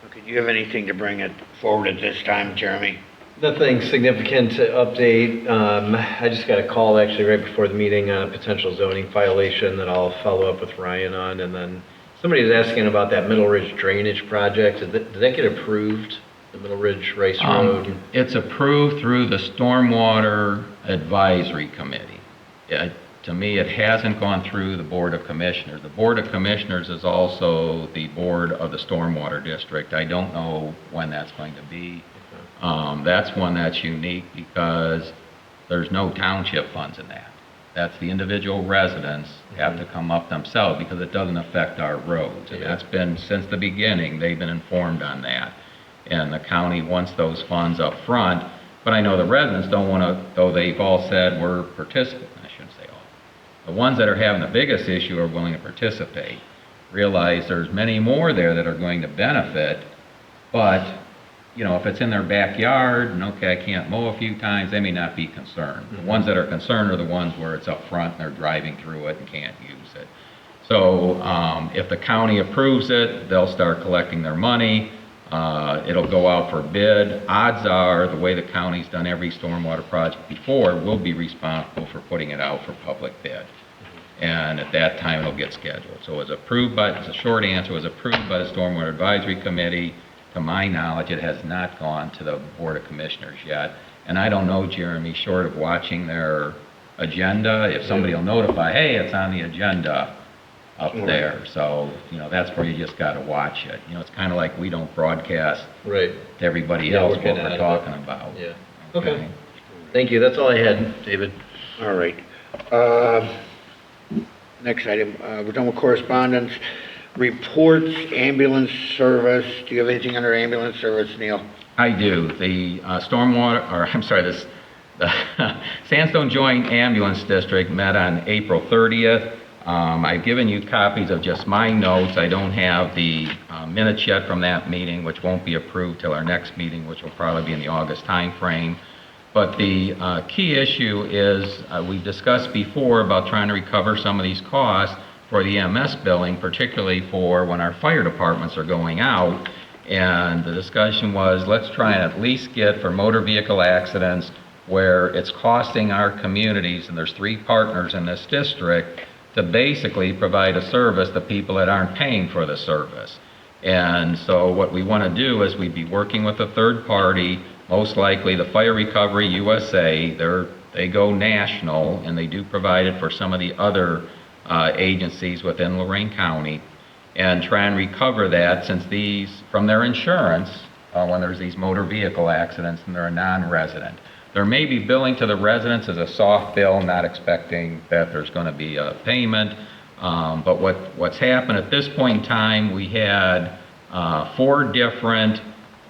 Okay, do you have anything to bring it forward at this time, Jeremy? Nothing significant to update. I just got a call actually right before the meeting on a potential zoning violation that I'll follow up with Ryan on. And then somebody was asking about that Middle Ridge drainage project. Did that get approved, the Middle Ridge Rice Road? It's approved through the Stormwater Advisory Committee. To me, it hasn't gone through the Board of Commissioners. The Board of Commissioners is also the board of the Stormwater District. I don't know when that's going to be. That's one that's unique because there's no township funds in that. That's the individual residents have to come up themselves because it doesn't affect our roads. And that's been, since the beginning, they've been informed on that. And the county wants those funds up front, but I know the residents don't want to, though they've all said we're participants, I shouldn't say all. The ones that are having the biggest issue are willing to participate. Realize there's many more there that are going to benefit, but you know, if it's in their backyard, and okay, I can't mow a few times, they may not be concerned. The ones that are concerned are the ones where it's up front and they're driving through it and can't use it. So if the county approves it, they'll start collecting their money. It'll go out for bid. Odds are, the way the county's done every stormwater project before, we'll be responsible for putting it out for public bid. And at that time, it'll get scheduled. So it was approved by, it's a short answer, it was approved by the Stormwater Advisory Committee. To my knowledge, it has not gone to the Board of Commissioners yet. And I don't know, Jeremy, short of watching their agenda, if somebody will notify, hey, it's on the agenda up there. So, you know, that's where you just got to watch it. You know, it's kind of like we don't broadcast Right. to everybody Yeah, else we're what getting we're out of talking about. Yeah. Okay. Thank you. That's all I had, David. All right. Next item, we're done with correspondence. Reports, ambulance service. Do you have anything under ambulance service, Neil? I do. The the Sandstone Joint Ambulance District met on April 30th. I've given you copies of just my notes. I don't have the minutes yet from that meeting, which won't be approved till our next meeting, which will probably be in the August timeframe. But the key issue is we've discussed before about trying to recover some of these costs for the EMS billing, particularly for when our fire departments are going out. And the discussion was, let's try and at least get for motor vehicle accidents where it's costing our communities, and there's 3 partners in this district, to basically provide a service to people that aren't paying for the service. And so what we want to do is we'd be working with a third party, most likely the Fire Recovery USA. They go national, and they do provide it for some of the other agencies within Lorraine County, and try and recover that since these, from their insurance, when there's these motor vehicle accidents and they're a non-resident. There may be billing to the residents as a soft bill, not expecting that there's going to be a payment. But what's happened at this point in time, we had 4 different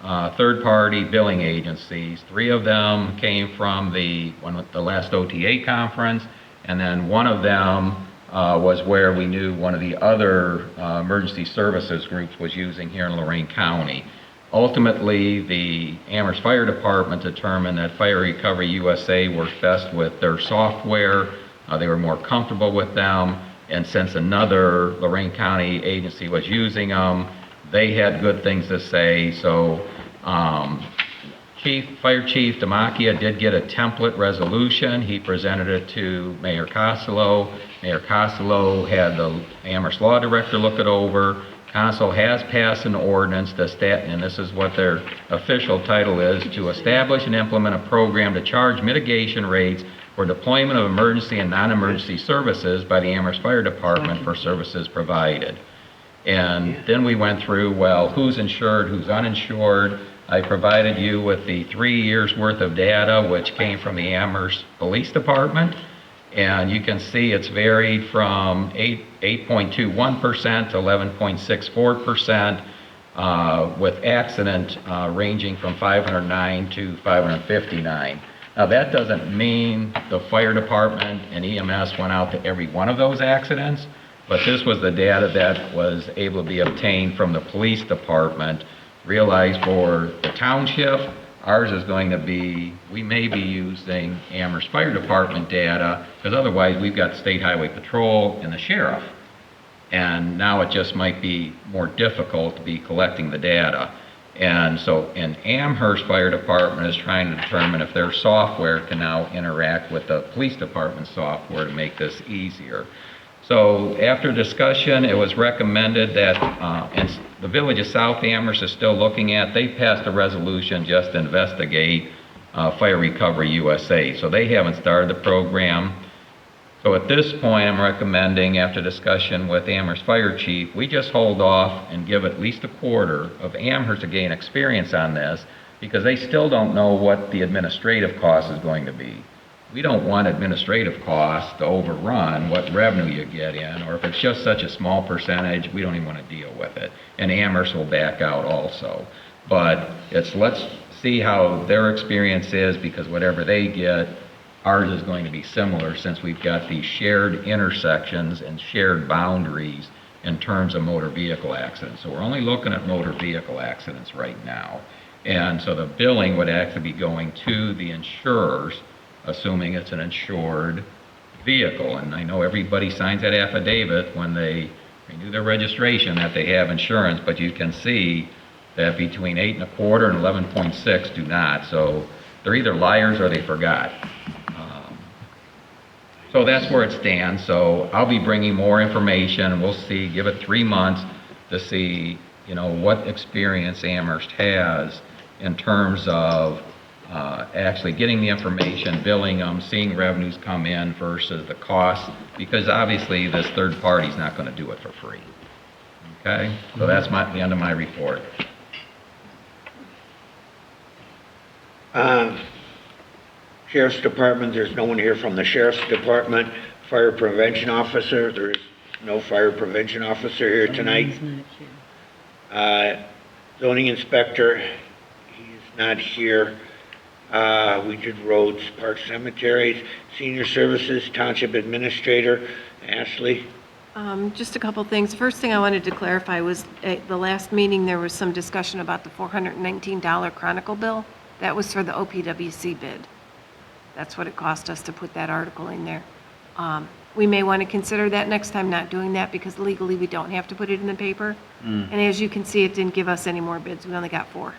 third-party billing agencies. 3 of them came from the last OTA conference, and then one of them was where we knew one of the other emergency services groups was using here in Lorraine County. Ultimately, the Amherst Fire Department determined that Fire Recovery USA worked best with their software. They were more comfortable with them, and since another Lorraine County agency was using them, they had good things to say. So Fire Chief Demakia did get a template resolution. He presented it to Mayor Costello. Mayor Costello had the Amherst Law Director look it over. Council has passed an ordinance to and this is what their official title is, to establish and implement a program to charge mitigation rates for deployment of emergency and non-emergency services by the Amherst Fire Department for services provided. And then we went through, well, who's insured, who's uninsured. I provided you with the 3 years worth of data, which came from the Amherst Police Department. And you can see it's varied from 8.21% to 11.64%, with accident ranging from 509 to 559. Now, that doesn't mean the fire department and EMS went out to every one of those accidents, but this was the data that was able to be obtained from the police department. Realize for the township, ours is going to be, we may be using Amherst Fire Department data, because otherwise we've got State Highway Patrol and the sheriff. And now it just might be more difficult to be collecting the data. And so in Amherst Fire Department is trying to determine if their software can now interact with the police department software to make this easier. So after discussion, it was recommended that, and the Village of South Amherst is still looking at, they passed a resolution just to investigate Fire Recovery USA. So they haven't started the program. So at this point, I'm recommending, after discussion with Amherst Fire Chief, we just hold off and give at least a quarter of Amherst to gain experience on this, because they still don't know what the administrative cost is going to be. We don't want administrative costs to overrun what revenue you get in, or if it's just such a small percentage, we don't even want to deal with it. And Amherst will back out also. But it's, let's see how their experience is, because whatever they get, ours is going to be similar, since we've got these shared intersections and shared boundaries in terms of motor vehicle accidents. So we're only looking at motor vehicle accidents right now. And so the billing would actually be going to the insurers, assuming it's an insured vehicle. And I know everybody signs that affidavit when they renew their registration that they have insurance, but you can see that between 8.25 and 11.6 do not. So they're either liars or they forgot. So that's where it stands. So I'll be bringing more information. We'll see, give it 3 months to see, you know, what experience Amherst has in terms of actually getting the information, billing them, seeing revenues come in versus the cost, because obviously this third party is not going to do it for free. Okay? So that's the end of my report. Sheriff's Department, there's no one here from the Sheriff's Department. Fire Prevention Officer, there is no Fire Prevention Officer here tonight. He's not here. Zoning Inspector, he's not here. We did roads, parks, cemeteries, Senior Services, Township Administrator, Ashley. Just a couple things. First thing I wanted to clarify was at the last meeting, there was some discussion about the $419 Chronicle bill. That was for the OPWC bid. That's what it cost us to put that article in there. We may want to consider that next time, not doing that, because legally we don't have to put it in the paper. And as you can see, it didn't give us any more bids. We only got 4.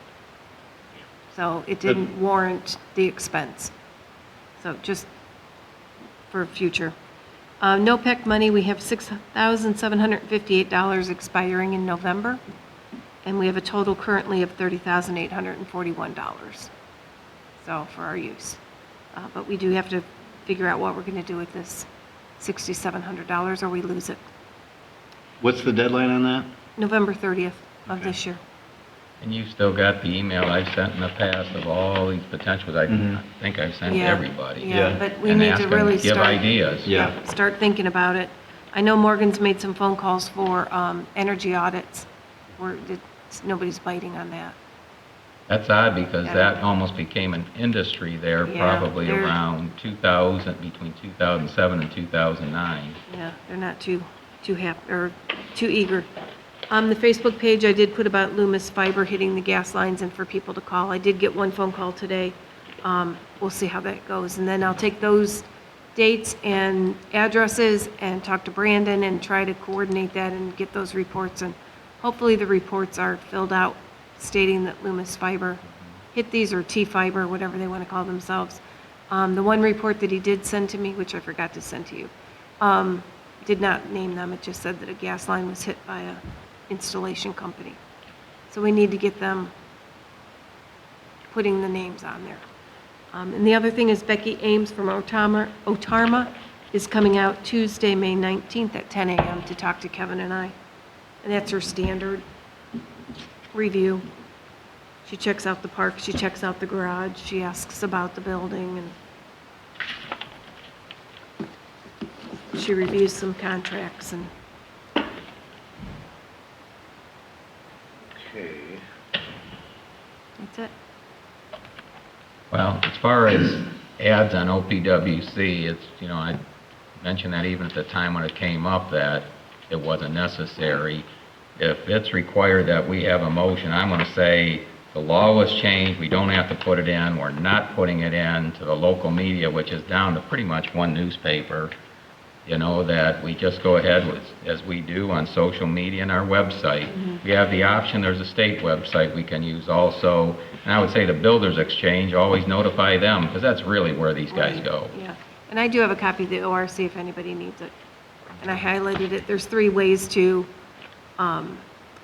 So it didn't warrant the expense. So just for future. NOPEC money, we have $6,758 expiring in November, and we have a total currently of $30,841. So for our use. But we do have to figure out what we're going to do with this $6,700 or we lose it. What's the deadline on that? November 30th of this year. And you've still got the email I've sent in the past of all these potentials. I think I've sent to everybody. Yeah, but we And need ask to them really give start. ideas. Yeah. Start thinking about it. I know Morgan's made some phone calls for energy audits. Nobody's biting on that. That's odd, because Yeah. that almost became an industry there Yeah, probably they're- around 2000, between 2007 and 2009. Yeah, they're not too happy or too eager. On the Facebook page, I did put about Loomis Fiber hitting the gas lines and for people to call. I did get one phone call today. We'll see how that goes. And then I'll take those dates and addresses and talk to Brandon and try to coordinate that and get those reports. And hopefully the reports are filled out stating that Loomis Fiber hit these, or T-Fiber, whatever they want to call themselves. The one report that he did send to me, which I forgot to send to you, did not name them. It just said that a gas line was hit by a installation company. So we need to get them putting the names on there. And the other thing is Becky Ames from Otarma is coming out Tuesday, May 19th at 10 a.m. to talk to Kevin and I. And that's her standard review. She checks out the park, she checks out the garage, she asks about the building, and she reviews some contracts and Okay. that's it. Well, as far as ads on OPWC, it's, I mentioned that even at the time when it came up that it wasn't necessary. If it's required that we have a motion, I'm going to say the law was changed, we don't have to put it in, we're not putting it in to the local media, which is down to pretty much one newspaper, that we just go ahead with, as we do on social media and our website. We have the option, there's a state website we can use also, and I would say the Builders Exchange, always notify them, because that's really where these guys go. Yeah, and I do have a copy of the ORC if anybody needs it. And I highlighted it. There's 3 ways to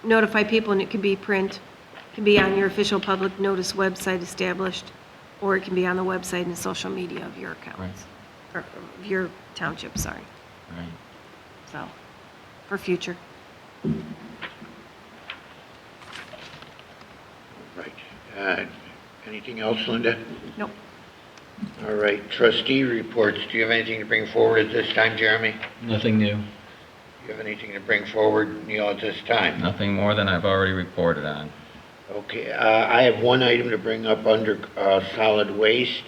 notify people, and it can be print, it can be on your official public notice website established, or it can be on the website and social media of your accounts, or of your township, sorry. Right. So, for future. Right. Anything else, Linda? Nope. All right, trustee reports. Do you have anything to bring forward at this time, Jeremy? Nothing new. Do you have anything to bring forward, Neil, at this time? Nothing more than I've already reported on. Okay, I have one item to bring up under solid waste,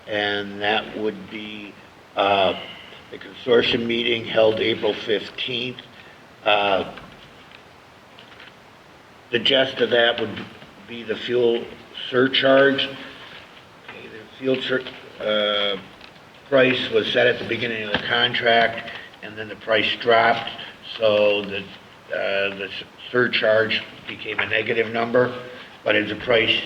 and that would be the consortium meeting held April 15th. The gist of that would be the fuel surcharge. Okay, the fuel price was set at the beginning of the contract, and then the price dropped, so the surcharge became a negative number. But as the price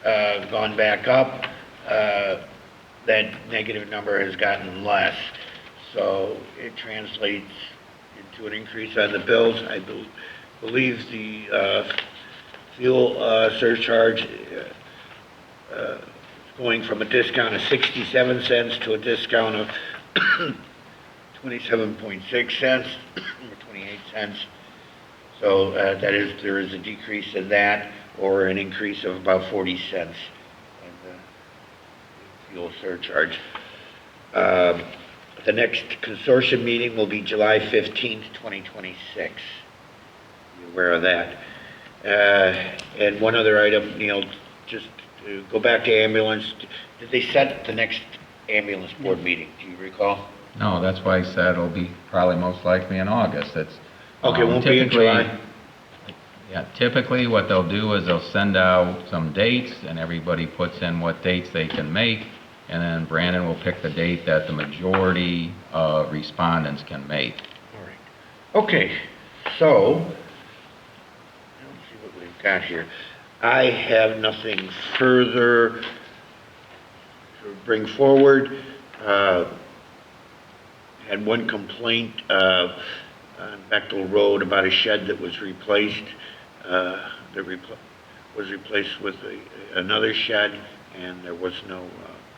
has gone back up, that negative number has gotten less. So it translates into an increase on the bills. I believe the fuel surcharge is going from a discount of 67 cents to a discount of 27.6 cents or 28 cents. So there is a decrease in that, or an increase of about 40 cents in the fuel surcharge. The next consortium meeting will be July 15th, 2026. Be aware of that. And one other item, Neil, just to go back to ambulance. Did they set the next ambulance board meeting? Do you recall? No, that's why I said it'll be probably most likely in August. It's Okay, it won't be in typically- July? Yeah, typically what they'll do is they'll send out some dates, and everybody puts in what dates they can make, and then Brandon will pick the date that the majority of respondents can make. All right. Okay, so, let's see what we've got here. I have nothing further to bring forward. Had one complaint on Bechtel Road about a shed that was replaced. Was replaced with another shed, and there was no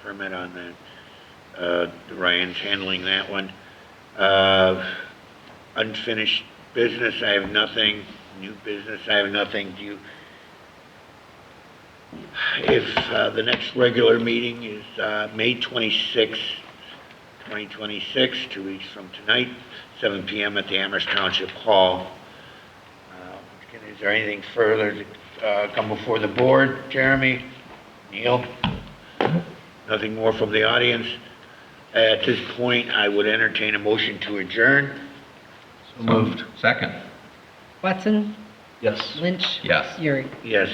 permit on that. Ryan's handling that one. Unfinished business, I have nothing. New business, I have nothing. If the next regular meeting is May 26th, 2026, 2 weeks from tonight, 7 p.m. at the Amherst Township Hall. Is there anything further to come before the board? Jeremy? Neil? Nothing more from the audience? At this point, I would entertain a motion to adjourn. So moved. Second. Watson? Yes. Lynch? Yes. Uri? Yes.